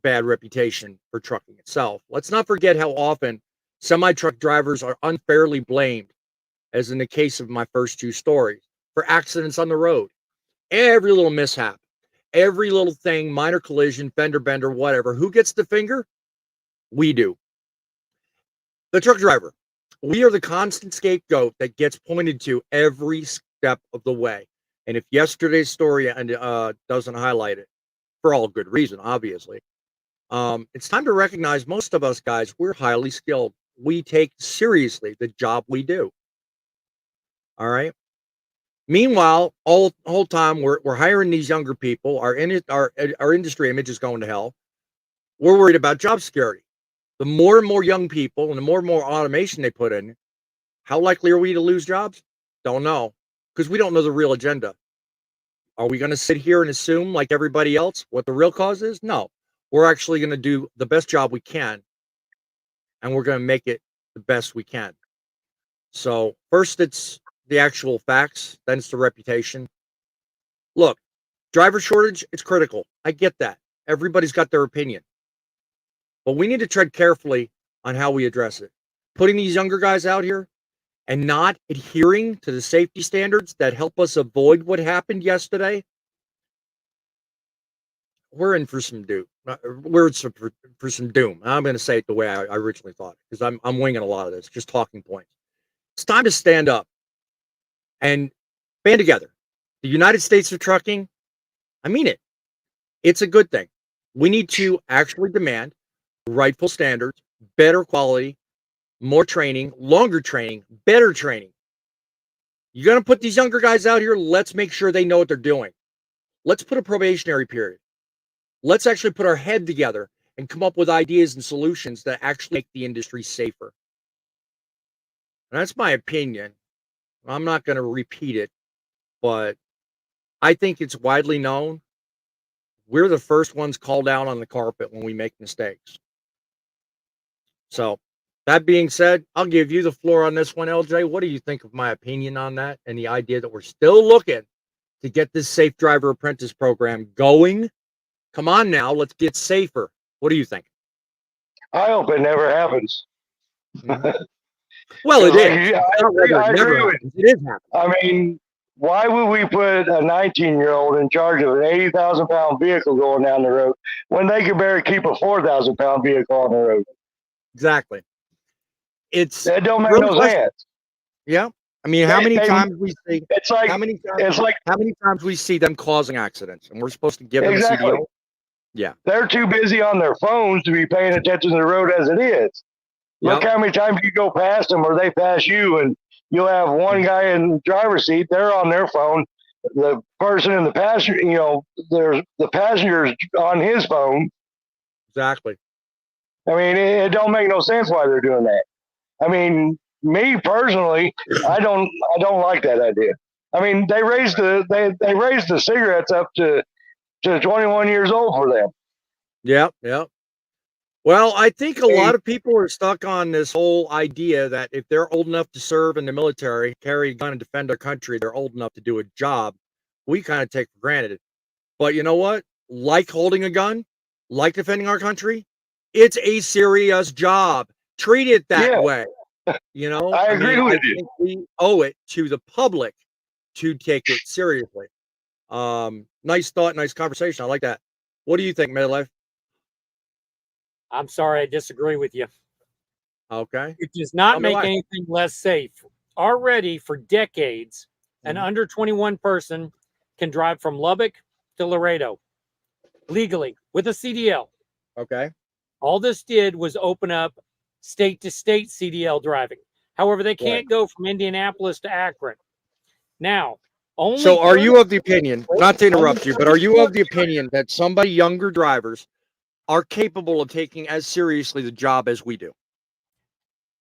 bad reputation for trucking itself. Let's not forget how often semi-truck drivers are unfairly blamed, as in the case of my first 2 stories, for accidents on the road. Every little mishap, every little thing, minor collision, fender bender, whatever. Who gets the finger? We do. The truck driver. We are the constant scapegoat that gets pointed to every step of the way. And if yesterday's story doesn't highlight it, for all good reason, obviously, it's time to recognize most of us guys, we're highly skilled. We take seriously the job we do. All right. Meanwhile, all the whole time we're hiring these younger people. Our industry image is going to hell. We're worried about job security. The more and more young people and the more and more automation they put in, how likely are we to lose jobs? Don't know, because we don't know the real agenda. Are we going to sit here and assume, like everybody else, what the real cause is? No. We're actually going to do the best job we can, and we're going to make it the best we can. So first, it's the actual facts, then it's the reputation. Look, driver shortage, it's critical. I get that. Everybody's got their opinion. But we need to tread carefully on how we address it. Putting these younger guys out here and not adhering to the safety standards that help us avoid what happened yesterday, we're in for some doom. We're for some doom. I'm going to say it the way I originally thought, because I'm winging a lot of this, just talking points. It's time to stand up and band together. The United States of trucking, I mean it. It's a good thing. We need to actually demand rightful standards, better quality, more training, longer training, better training. You're going to put these younger guys out here, let's make sure they know what they're doing. Let's put a probationary period. Let's actually put our head together and come up with ideas and solutions that actually make the industry safer. And that's my opinion. I'm not going to repeat it, but I think it's widely known. We're the first ones called out on the carpet when we make mistakes. So that being said, I'll give you the floor on this one, LJ. What do you think of my opinion on that and the idea that we're still looking to get this safe driver apprentice program going? Come on now, let's get safer. What do you think? I hope it never happens. Well, it is. I agree with you. It is happening. I mean, why would we put a 19-year-old in charge of an 80,000-pound vehicle going down the road when they could barely keep a 4,000-pound vehicle on the road? Exactly. That don't make no sense. Yeah. I mean, how many times we see? It's like how many times we see them causing accidents, and we're supposed to give them a CDL? Yeah. They're too busy on their phones to be paying attention to the road as it is. Look how many times you go past them or they pass you, and you'll have one guy in the driver's seat, they're on their phone. The person in the passenger, there's the passenger's on his phone. Exactly. I mean, it don't make no sense why they're doing that. I mean, me personally, I don't like that idea. I mean, they raised the cigarettes up to 21 years old for them. Yeah. Well, I think a lot of people are stuck on this whole idea that if they're old enough to serve in the military, carry a gun and defend our country, they're old enough to do a job. We kind of take for granted. But you know what? Like holding a gun, like defending our country, it's a serious job. Treat it that way. You know, I agree with you. think we owe it to the public to take it seriously. Nice thought, nice conversation. I like that. What do you think, Midlife? I'm sorry, I disagree with you. Okay. It does not Tell me make why. anything less safe. Already for decades, an Mhm. under 21 person can drive from Lubbock to Laredo legally with a CDL. Okay. All this did was open up state to state CDL driving. However, they can't go from Indianapolis to Akron. Now, only So are you 30 of the opinion, not to interrupt you, but are you of the opinion that somebody younger drivers are capable of taking as seriously the job as we do?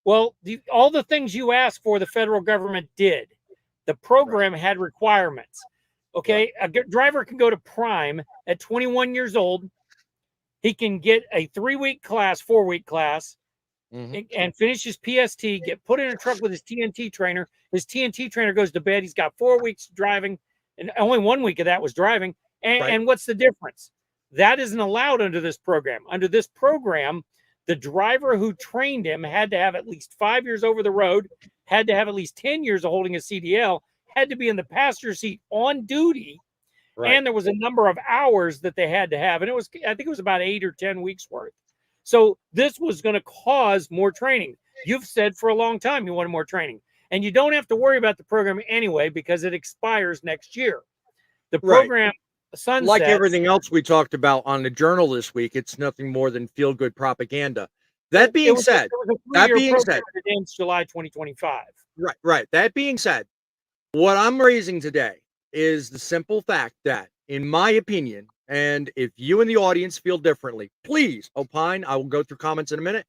Well, all the things you asked for, the federal government did. The program had requirements. Okay, a driver can go to prime at 21 years old. He can get a 3-week class, 4-week class, and finish his PST, get put in a truck with his TNT trainer. His TNT trainer goes to bed. He's got 4 weeks driving, and only 1 week of that was driving. And what's the difference? That isn't allowed under this program. Under this program, the driver who trained him had to have at least 5 years over the road, had to have at least 10 years of holding a CDL, had to be in the passenger seat on duty, and there was a number of hours that they had to have. And I think it was about 8 or 10 weeks worth. So this was going to cause more training. You've said for a long time you wanted more training. And you don't have to worry about the program anyway because it expires next year. The program sunsets. Like everything else we talked about on the journal this week, it's nothing more than feel-good propaganda. That being said, it ends July 2025. Right. That being said, what I'm raising today is the simple fact that, in my opinion, and if you in the audience feel differently, please opine. I will go through comments in a minute.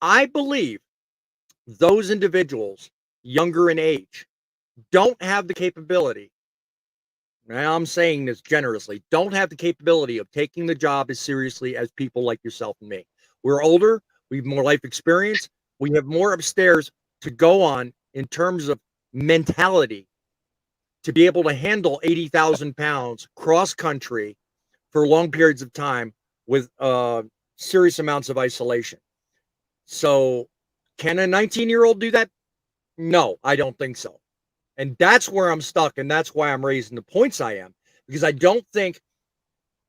I believe those individuals younger in age don't have the capability. Now I'm saying this generously, don't have the capability of taking the job as seriously as people like yourself and me. We're older, we have more life experience, we have more upstairs to go on in terms of mentality to be able to handle 80,000 pounds cross country for long periods of time with serious amounts of isolation. So can a 19-year-old do that? No, I don't think so. And that's where I'm stuck. And that's why I'm raising the points I am, because I don't think,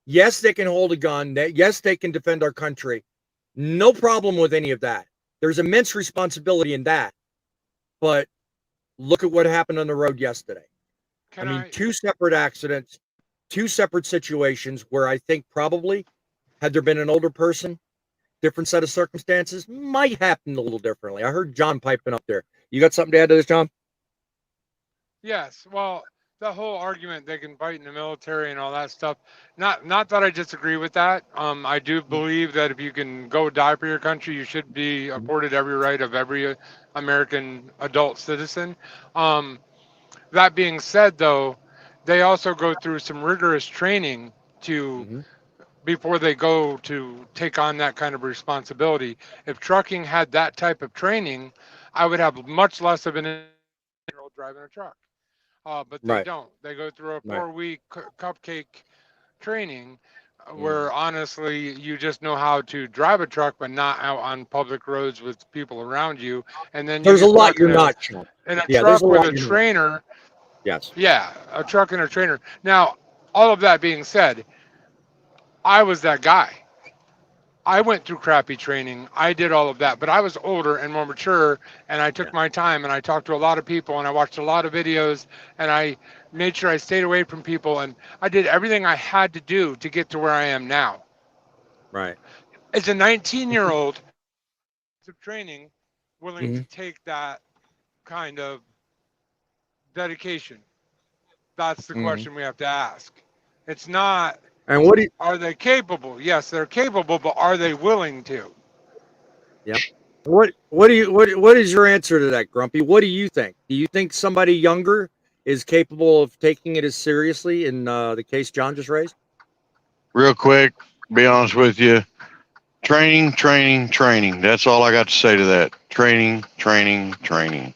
yes, they can hold a gun. Yes, they can defend our country. No problem with any of that. There's immense responsibility in that. But look at what happened on the road yesterday. Two separate accidents, two separate situations where I think probably, had there been an older person, different set of circumstances, might happen a little differently. I heard John piping up there. You got something to add to this, John? Yes. Well, the whole argument they can fight in the military and all that stuff. Not that I disagree with that. I do believe that if you can go die for your country, you should be afforded every right of every American adult citizen. That being said, though, they also go through some rigorous training before they go to take on that kind of responsibility. If trucking had that type of training, I would have much less of an 8-year-old driving a truck. But they don't. They go through a 4-week cupcake training where honestly you just know how to drive a truck, but not out on public roads with people around you. And then there's a lot you're not. In a truck with a trainer. Yes. Yeah, a truck and a trainer. Now, all of that being said, I was that guy. I went through crappy training. I did all of that, but I was older and more mature, and I took my time, and I talked to a lot of people, and I watched a lot of videos, and I made sure I stayed away from people, and I did everything I had to do to get to where I am now. Right. As a 19-year-old of training, willing to take that kind of dedication? That's the question we have to ask. It's not, and what do you, are they capable? Yes, they're capable, but are they willing to? Yeah. What is your answer to that, Grumpy? What do you think? Do you think somebody younger is capable of taking it as seriously in the case John just raised? Real quick, be honest with you. Training, training, training. That's all I got to say to that. Training, training, training.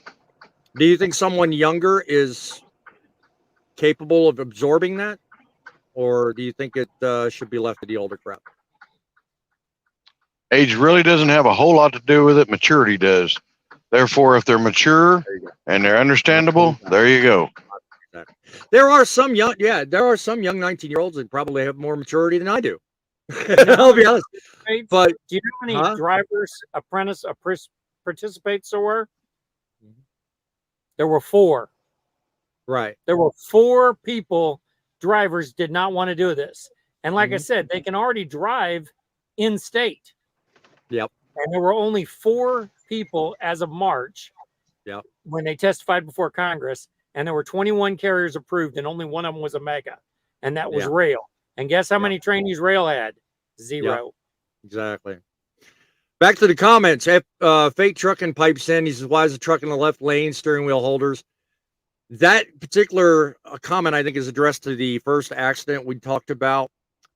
Do you think someone younger is capable of absorbing that? Or do you think it should be left to the older crowd? Age really doesn't have a whole lot to do with it. Maturity does. Therefore, if they're mature and they're understandable, there you go. There are some young 19-year-olds that probably have more maturity than I do. I'll be honest. But do you know how many drivers apprentice participates there were? There were 4. Right. There were 4 people. Drivers did not want to do this. And like I said, they can already drive in state. Yep. And there were only 4 people as of March. Yep. When they testified before Congress, and there were 21 carriers approved, and only one of them was a mega, and that was Rail. And guess how many trainees Rail had? 0. Yep. Exactly. Back to the comments. Fake Truckin pipes in. He says, "Why is the truck in the left lane? Steering wheel holders." That particular comment, I think, is addressed to the first accident we talked about.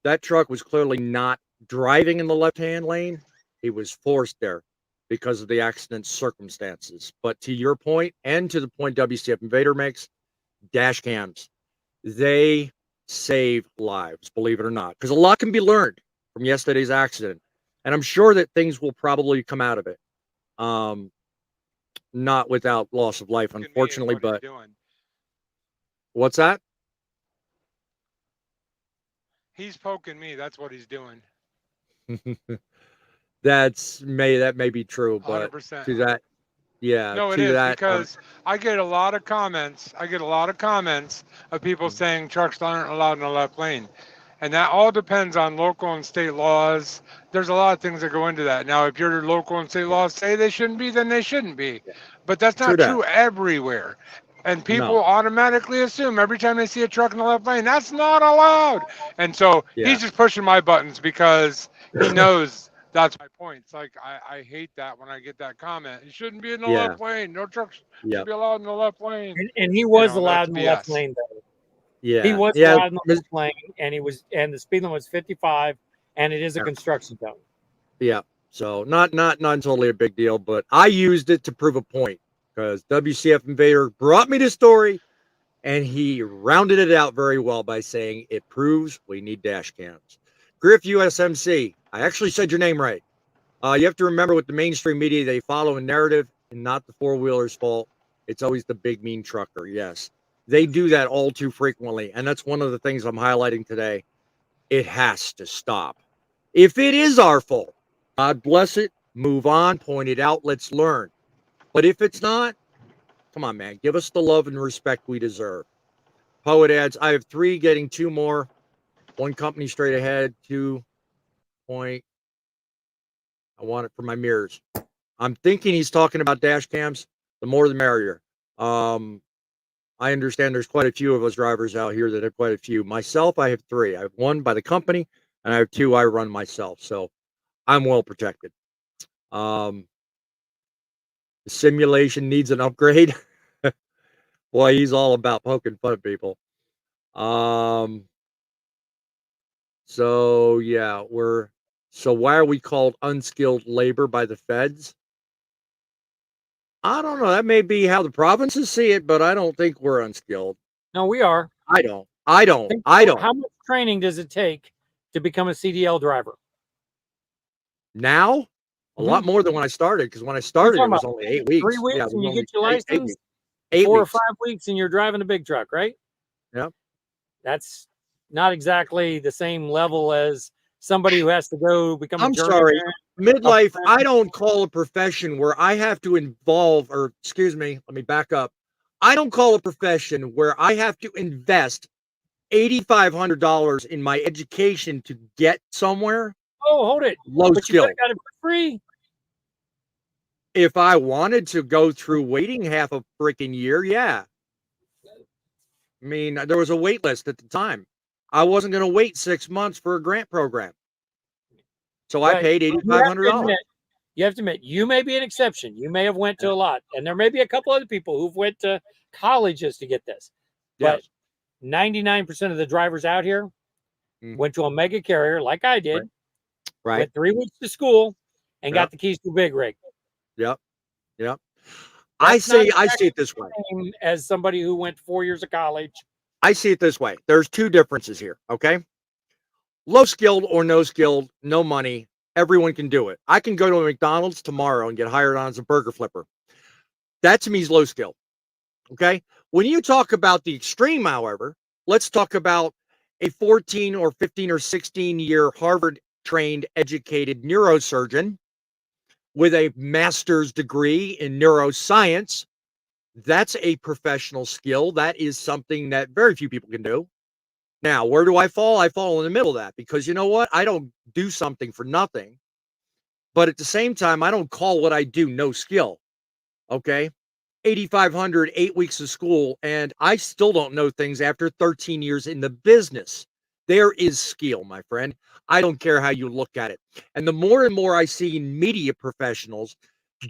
That truck was clearly not driving in the left-hand lane. He was forced there because of the accident circumstances. But to your point, and to the point WCF Invader makes, dash cams, they save lives, believe it or not, because a lot can be learned from yesterday's accident. And I'm sure that things will probably come out of it. Not without loss of life, unfortunately, but what's that? He's poking me. That's what he's doing. That may be true, but 100%. to that, yeah. No, it is because I get a lot of comments. I get a lot of comments of people saying trucks aren't allowed in the left lane. And that all depends on local and state laws. There's a lot of things that go into that. Now, if your local and state laws say they shouldn't be, then they shouldn't be. But that's not true everywhere. And people automatically assume every time they see a truck in the left lane, that's not allowed. And so he's just pushing my buttons because he knows that's my point. It's like, I hate that when I get that comment. It shouldn't be in the left lane. No trucks should be allowed in the left lane. And he was allowed in the left lane, though. Yeah, he was allowed in the left lane, and the speed limit was 55, and it is a construction zone. Yeah, so not totally a big deal, but I used it to prove a point because WCF Invader brought me the story, and he rounded it out very well by saying it proves we need dash cams. Griff USMC, I actually said your name right. You have to remember with the mainstream media, they follow a narrative and not the four-wheeler's fault. It's always the big mean trucker. Yes. They do that all too frequently, and that's one of the things I'm highlighting today. It has to stop. If it is our fault, God bless it, move on, point it out, let's learn. But if it's not, come on, man, give us the love and respect we deserve. Poet adds, I have 3, getting 2 more. 1 company straight ahead, 2 point. I want it for my mirrors. I'm thinking he's talking about dash cams. The more the merrier. I understand there's quite a few of us drivers out here that have quite a few. Myself, I have 3. I have 1 by the company, and I have 2 I run myself. So I'm well protected. The simulation needs an upgrade. Boy, he's all about poking fun at people. So yeah, so why are we called unskilled labor by the feds? I don't know. That may be how the provinces see it, but I don't think we're unskilled. No, we are. I don't. How much training does it take to become a CDL driver? Now? A lot more than when I started, because when I started, it was only 8 weeks. 3 weeks and you get your license? 8 4 or weeks. 5 weeks and you're driving a big truck, right? Yeah. That's not exactly the same level as somebody who has to go become I'm a sorry. Midlife, I don't call a profession where I have to involve, or excuse me, let me back up. I don't call a profession where I have to invest $8,500 in my education to get somewhere. Oh, hold it. Low but skill. You got it for free. If I wanted to go through waiting half a freaking year, yeah. I mean, there was a wait list at the time. I wasn't going to wait 6 months for a grant program. So I paid $8,500. You have to admit, you may be an exception. You may have went to a lot. And there may be a couple other people who've went to colleges to get this. But Yes. 99% of the drivers out here went to a mega carrier like I did, Right. went 3 weeks to school, and Yep. got the keys to a big rig. Yep. Yep. That's I not see it this way. same as somebody who went 4 years of college. I see it this way. There's two differences here. Okay. Low skilled or no skilled, no money. Everyone can do it. I can go to a McDonald's tomorrow and get hired on as a burger flipper. That to me is low skill. Okay. When you talk about the extreme, however, let's talk about a 14 or 15 or 16-year Harvard trained, educated neurosurgeon with a master's degree in neuroscience. That's a professional skill. That is something that very few people can do. Now, where do I fall? I fall in the middle of that because you know what? I don't do something for nothing. But at the same time, I don't call what I do no skill. Okay. 8,500, 8 weeks of school, and I still don't know things after 13 years in the business. There is skill, my friend. I don't care how you look at it. And the more and more I see media professionals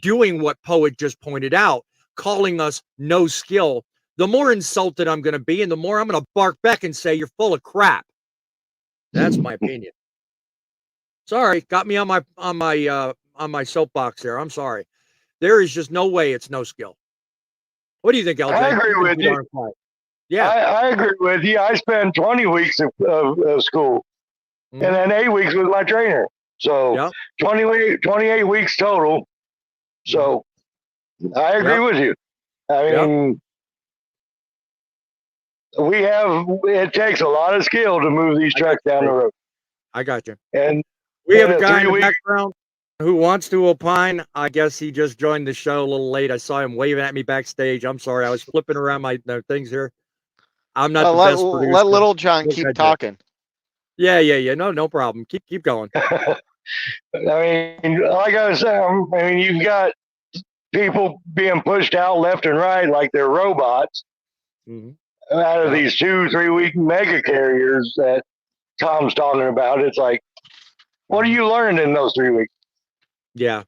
doing what Poet just pointed out, calling us no skill, the more insulted I'm going to be, and the more I'm going to bark back and say, you're full of crap. That's my opinion. Sorry, got me on my soapbox there. I'm sorry. There is just no way it's no skill. What do you think, LJ? I agree with you. Yeah, I agree with you. I spent 20 weeks of school, and then 8 weeks with my trainer. So 28 weeks total. So I agree with you. I mean, it takes a lot of skill to move these trucks down the road. I got you. And we have a guy in the background who wants to opine. I guess he just joined the show a little late. I saw him waving at me backstage. I'm sorry. I was flipping around my things here. I'm not the best producer. Let Little John keep talking. Yeah. No problem. Keep going. I mean, like I was saying, you've got people being pushed out left and right like they're robots out of these 2-3 week mega carriers that Tom's talking about. It's like, what do you learn in those 3 weeks? Yeah.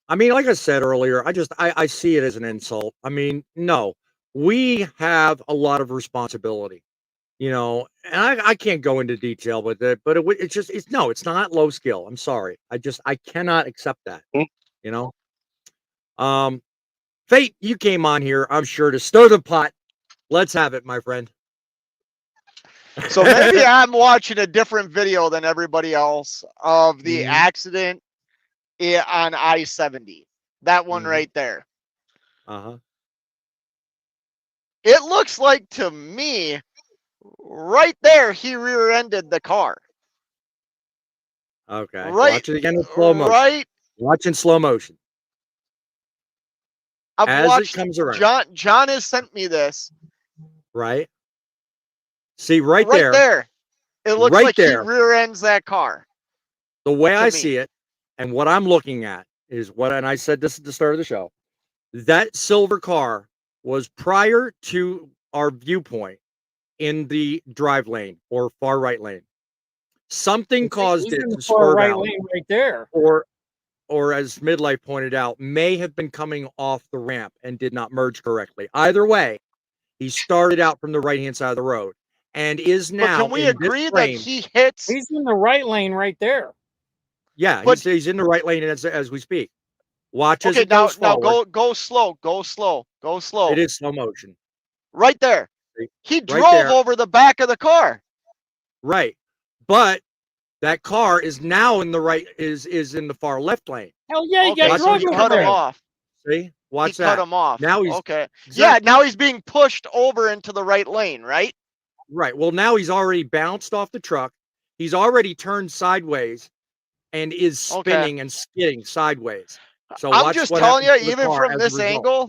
I mean, like I said earlier, I see it as an insult. I mean, no, we have a lot of responsibility, and I can't go into detail with it, but it's not low skill. I'm sorry. I cannot accept that, Fate, you came on here, I'm sure, to stir the pot. Let's have it, my friend. So maybe I'm watching a different video than everybody else of the accident on I-70. That one right there. It looks like to me, right there, he rear-ended the car. Okay. Right, watch it again in slow motion. Right. Watch in slow motion. I've watched, it comes around. John has sent me this. Right. See, right there. It looks like he rear ends that car. The way I see it, and what I'm looking at is and I said this at the start of the show, that silver car was prior to our viewpoint in the drive lane or far right lane. Something caused it to spur right out, lane right there. Or as Midlife pointed out, may have been coming off the ramp and did not merge correctly. Either way, he started out from the right-hand side of the road and is now. But can we agree that he hits? He's in the right lane right there. Yeah, he's in the right lane as we speak. Watch as it goes forward. Now go slow. It is slow motion. Right there. He drove over the back of the car. Right. But that car is now in the right, is in the far left lane. Hell yeah, you got so he cut him off. See? Watch that. Cut him off. Now he's Yeah, now he's being pushed over into the right lane, right? Right. Well, now he's already bounced off the truck. He's already turned sideways and is spinning and skidding sideways. So I'm just telling you, even from this angle,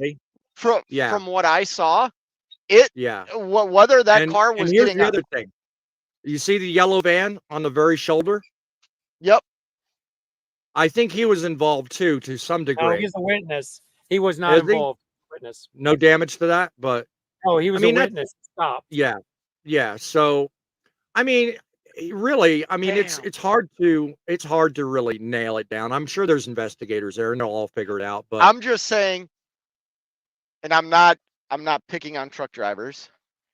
from what I saw, whether that car was getting the other thing. You see the yellow van on the very shoulder? Yep. I think he was involved too, to some degree. No, he's a witness. He was not involved. Witness. No damage to that, but he was a witness. Stop. Yeah. So, I mean, really, it's hard to really nail it down. I'm sure there's investigators there and they'll all figure it out. But I'm just saying, and I'm not picking on truck drivers.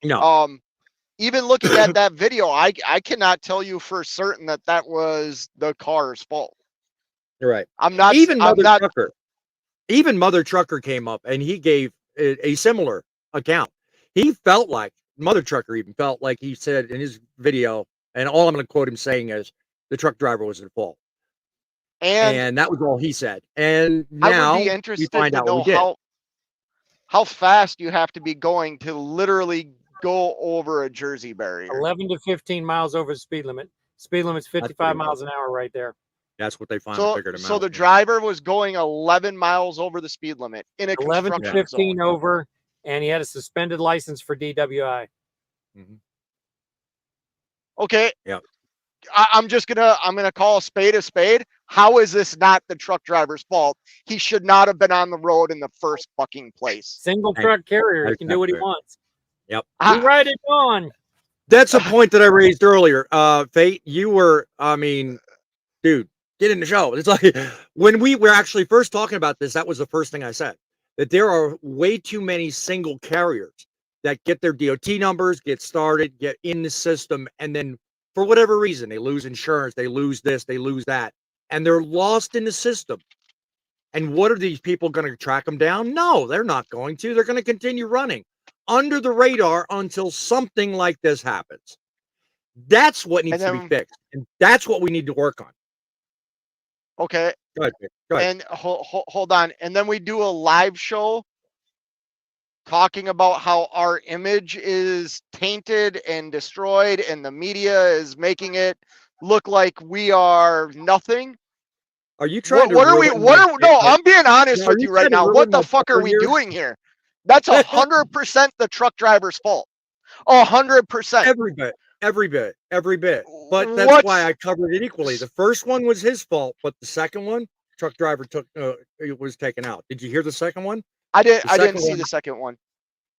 No. Even looking at that video, I cannot tell you for certain that that was the car's fault. You're right. I'm not. Even I'm Mother not. Trucker. Even Mother Trucker came up and he gave a similar account. He felt like Mother Trucker even felt like he said in his video, and all I'm going to quote him saying is the truck driver was at fault. And that was all he said. And now I would be we interested find to out know what we did. how fast you have to be going to literally go over a Jersey barrier. 11 to 15 miles over the speed limit. Speed limit's 55 miles an hour right there. That's what they finally figured him out. So the driver was going 11 miles over the speed limit in a 11 to construction 15 zone. over, and he had a suspended license for DWI. Okay. Yeah. I'm gonna call a spade. How is this not the truck driver's fault? He should not have been on the road in the first fucking place. Single truck carrier, he can do what he wants. Yep. You ride it on. That's a point that I raised earlier. Fate, you were, I mean, dude, get in the show. It's like when we were actually first talking about this, that was the first thing I said, that there are way too many single carriers that get their DOT numbers, get started, get in the system, and then for whatever reason, they lose insurance, they lose this, they lose that, and they're lost in the system. And what are these people going to track them down? No, they're not going to. They're going to continue running under the radar until something like this happens. That's what needs to be fixed. And that's what we need to work on. Okay. Go ahead. And hold on. And then we do a live show talking about how our image is tainted and destroyed and the media is making it look like we are nothing. Are you trying no, I'm being honest with you right now. What the fuck are we doing here? That's 100% the truck driver's fault. 100%. Every bit. But that's why I covered it equally. The first one was his fault, but the second one, truck driver was taken out. Did you hear the second one? I didn't see the second one.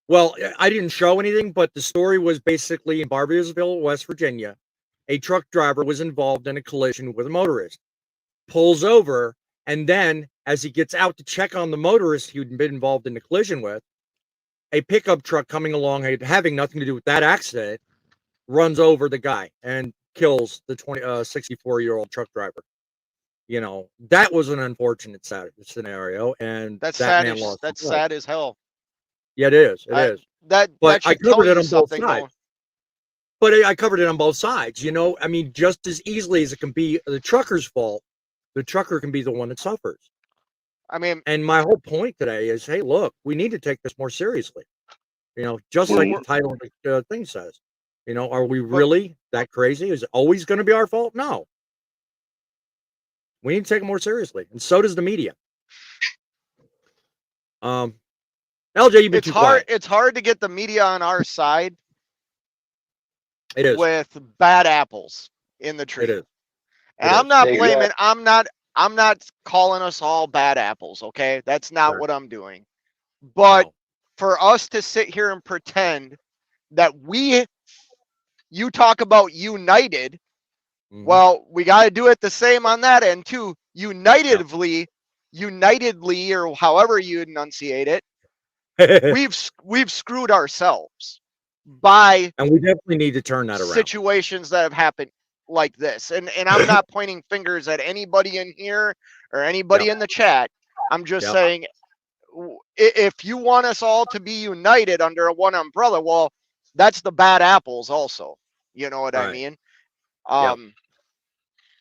Well, I didn't show anything, but the story was basically in Barbersville, West Virginia. A truck driver was involved in a collision with a motorist, pulls over, and then as he gets out to check on the motorist he'd been involved in the collision with, a pickup truck coming along, having nothing to do with that accident, runs over the guy and kills the 64-year-old truck driver. You know, that was an unfortunate scenario, and that's that sad. That's sad as hell. Yeah, it is. It is. But I covered it on both sides. But I covered it on both sides. You know, I mean, just as easily as it can be the trucker's fault, the trucker can be the one that suffers. I mean, and my whole point today is, hey, look, we need to take this more seriously. You know, just like the title of the thing says. You know, are we really that crazy? Is it always going to be our fault? No. We need to take it more seriously, and so does the media. LJ, you've been too quiet. It's hard to get the media on our side. It is with bad apples in the tree. It is. And I'm not blaming. I'm not calling us all bad apples. Okay, that's not what I'm doing. But for us to sit here and pretend that you talk about united. Well, we got to do it the same on that end too. Unitedly, or however you enunciate it, we've screwed ourselves by, and we definitely need to turn that around. Situations that have happened like this, and I'm not pointing fingers at anybody in here or anybody in the chat. I'm just saying, if you want us all to be united under one umbrella, well, that's the bad apples also. You know what I mean?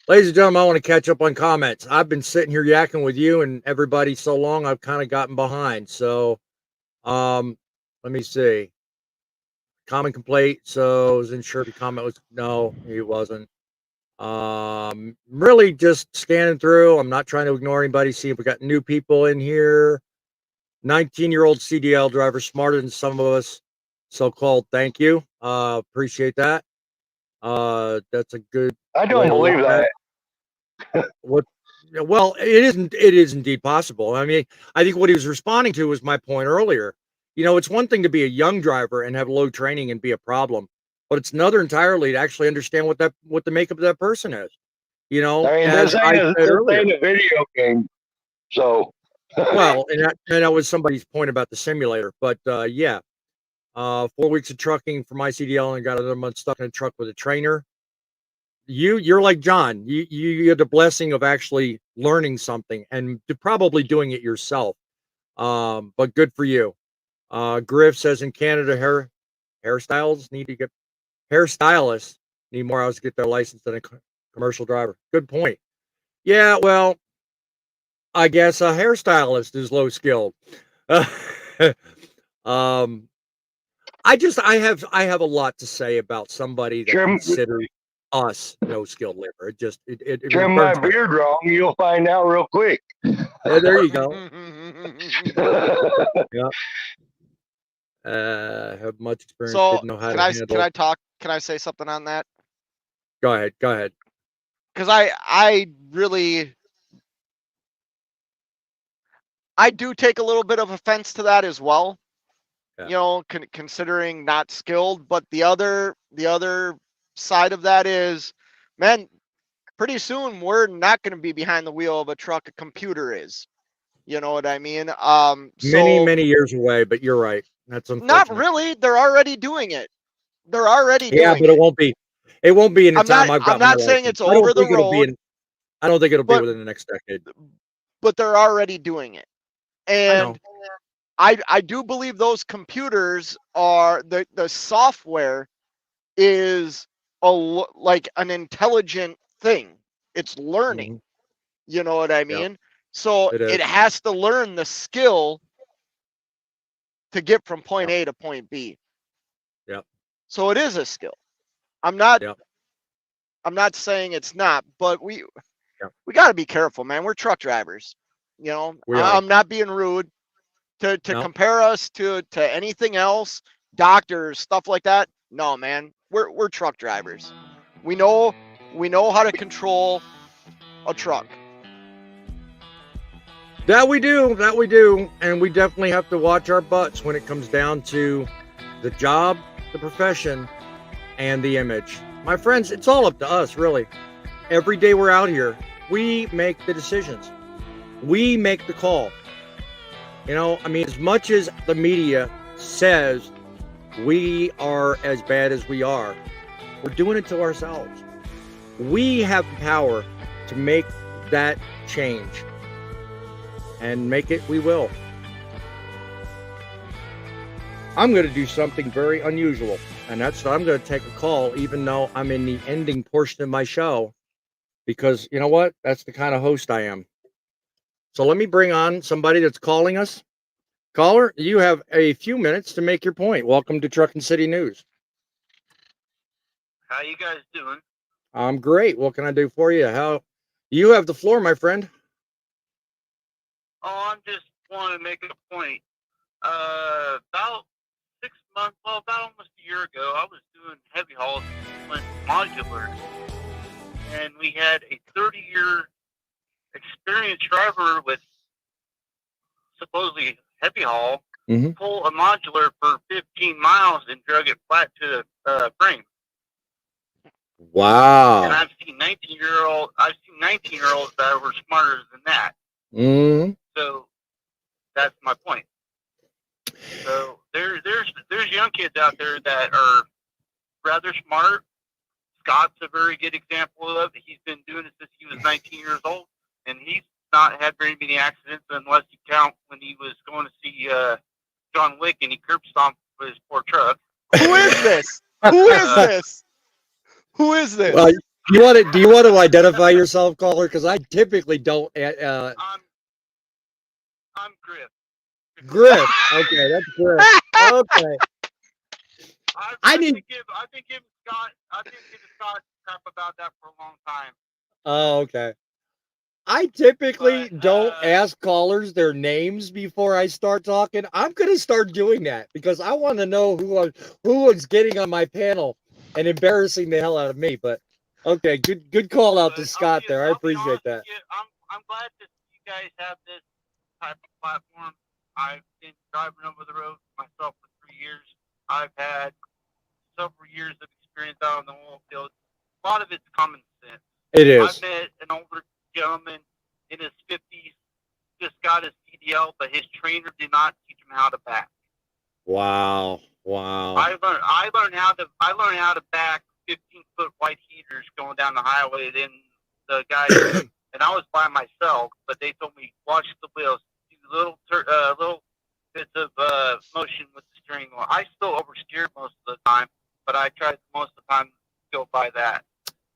Ladies and gentlemen, I want to catch up on comments. I've been sitting here yakking with you and everybody so long, I've kind of gotten behind. So, let me see. Common complaint. So, was unsure if the comment was no, he wasn't. Really just scanning through. I'm not trying to ignore anybody. See if we got new people in here. 19-year-old CDL driver, smarter than some of us. So-called. Thank you. Appreciate that. That's a good. I don't believe that. What? Well, it isn't. It is indeed possible. I mean, I think what he was responding to was my point earlier. You know, it's one thing to be a young driver and have low training and be a problem, but it's another entirely to actually understand what the makeup of that person is. You know, I mean, as I said earlier, a video game, so. Well, and that was somebody's point about the simulator, but yeah. 4 weeks of trucking for my CDL and got another month stuck in a truck with a trainer. You're like John. You had the blessing of actually learning something and probably doing it yourself. But good for you. Griff says in Canada, hairstylists need more hours to get their license than a commercial driver. Good point. Yeah, well, I guess a hairstylist is low skilled. I have a lot to say about somebody that considers us no skilled labor. It trim my beard wrong, you'll find out real quick. Yeah, there you go. Yeah. Have much experience. So didn't know how to handle. Can I say something on that? Go ahead. Because I really do take a little bit of offense to that as well. Yeah. You know, considering not skilled, but the other side of that is, man, pretty soon we're not going to be behind the wheel of a truck. A computer is. You know what I mean? Many years away, but you're right. That's unfortunate. Not really. They're already doing it. Yeah, but it won't be. It won't be in the time I've got. I'm not saying it's over the road. I don't think it'll be within the next decade. But they're already doing it, and I do believe those computers are the software is like an intelligent thing. It's learning. Mm-hmm. You know what I mean? Yep. So it has to learn the skill to get from point A to point B. Yeah. So it is a skill. I'm not saying it's not, but we got to be careful, man. We're truck drivers. You know, I'm not being rude to compare us to anything else, doctors, stuff like that. No, man. We're truck drivers. We know how to control a truck. That we do, and we definitely have to watch our butts when it comes down to the job, the profession, and the image. My friends, it's all up to us, really. Every day we're out here, we make the decisions. We make the call. You know, I mean, as much as the media says we are as bad as we are, we're doing it to ourselves. We have the power to make that change. And make it, we will. I'm going to do something very unusual. And that's I'm going to take a call, even though I'm in the ending portion of my show. Because you know what? That's the kind of host I am. So let me bring on somebody that's calling us. Caller, you have a few minutes to make your point. Welcome to Truckin' City News. How you guys doing? I'm great. What can I do for you? You have the floor, my friend. Oh, I'm just wanting to make a point. About 6 months, about almost a year ago, I was doing heavy hauls with modular, and we had a 30-year experienced driver with supposedly heavy haul pull a modular for 15 miles and drug it flat to the frame. Wow! And I've seen 19-year-olds that were smarter than that. Mm-hmm. So that's my point. So there's young kids out there that are rather smart. Scott's a very good example of it. He's been doing it since he was 19 years old, and he's not had very many accidents unless you count when he was going to see John Wick and he curb stomped his poor truck. Who is this? Who is this? Who is this? Well, do you want to identify yourself, caller? Because I typically don't. I'm Griff. Griff. Okay, that's Griff. Okay. I've been giving Scott crap about that for a long time. Oh, okay. I typically don't ask callers their names before I start talking. I'm going to start doing that because I want to know who is getting on my panel and embarrassing the hell out of me. But okay, good call out to Scott there. I appreciate that. I'm glad that you guys have this type of platform. I've been driving over the road myself for 3 years. I've had several years of experience out on the oil field. A lot of it's common sense. It is. I met an older gentleman in his 50s, just got his CDL, but his trainer did not teach him how to back. Wow. I learned how to back 15-foot white heaters going down the highway. Then the guys and I was by myself, but they told me watch the wheels, do little bits of motion with the steering wheel. I still oversteered most of the time, but I tried most of the time to go by that.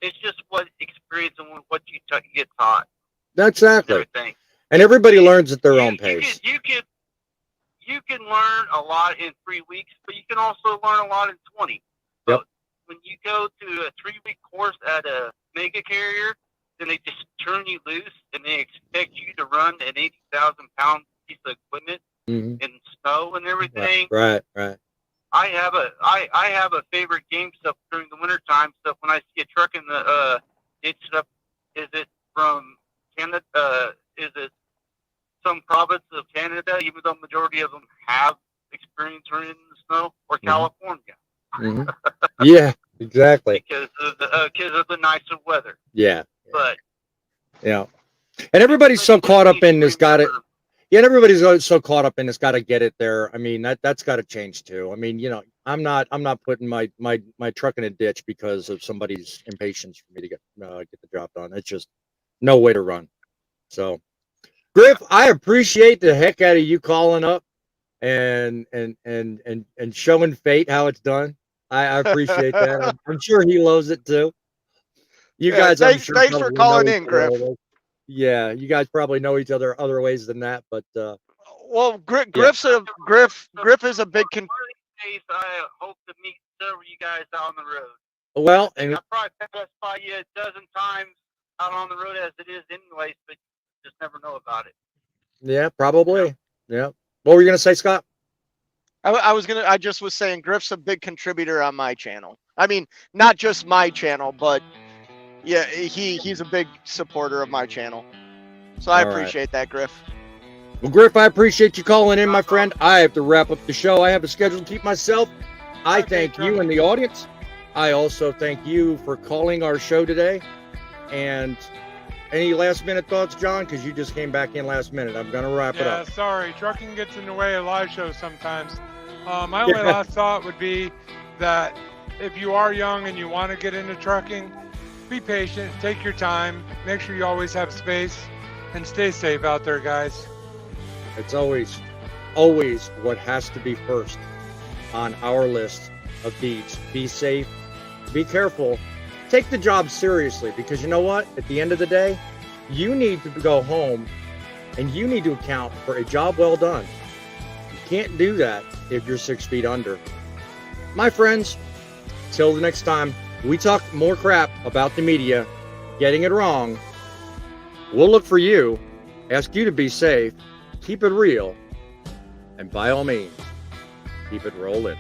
It's just what experience and what you get taught. That's exactly. Everything. And everybody learns at their own pace. You can learn a lot in 3 weeks, but you can also learn a lot in 20. But Yep. when you go to a 3-week course at a mega carrier, then they just turn you loose and they expect you to run an 80,000-pound piece of equipment Mhm. in snow and everything. Right. I have a favorite game stuff during the winter time. So when I see a truck in the ditched up, is it from Canada? Is it some province of Canada? Even though majority of them have experience running in the snow, or California, Mhm. Yeah, exactly. because of the nicer weather. Yeah. But Yeah. And everybody's so caught up in this got it. Yeah, and everybody's so caught up in this got to get it there. I mean, that's got to change too. I mean, I'm not putting my truck in a ditch because of somebody's impatience for me to get the job done. It's just no way to run. So, Griff, I appreciate the heck out of you calling up and showing Fate how it's done. I appreciate that. I'm sure he loves it too. You guys, I'm thanks sure for probably calling know in, each other Griff. other- Yeah, you guys probably know each other other ways than that, but Well, Griff is a big One of these days, I hope to meet several of you guys out on the road. well, and I probably passed by you a dozen times out on the road as it is anyways, but you just never know about it. yeah, probably. Yeah. What were you gonna say, Scott? I just was saying Griff's a big contributor on my channel. I mean, not just my channel, but yeah, he's a big supporter of my channel. So I All right. appreciate that, Griff. Well, Griff, I appreciate you calling in, my friend. I have to wrap up the show. I have a schedule to keep myself. I thank you and the audience. I also thank you for calling our show today. And any last minute thoughts, John? Because you just came back in last minute. I'm going to wrap it up. Sorry. Trucking gets in the way of live shows sometimes. My only last thought would be that if you are young and you want to get into trucking, be patient, take your time, make sure you always have space, and stay safe out there, guys. It's always what has to be first on our list of deeds. Be safe, be careful, take the job seriously, because you know what? At the end of the day, you need to go home and you need to account for a job well done. You can't do that if you're 6 feet under. My friends, till the next time we talk more crap about the media getting it wrong, we'll look for you, ask you to be safe, keep it real, and by all means, keep it rolling.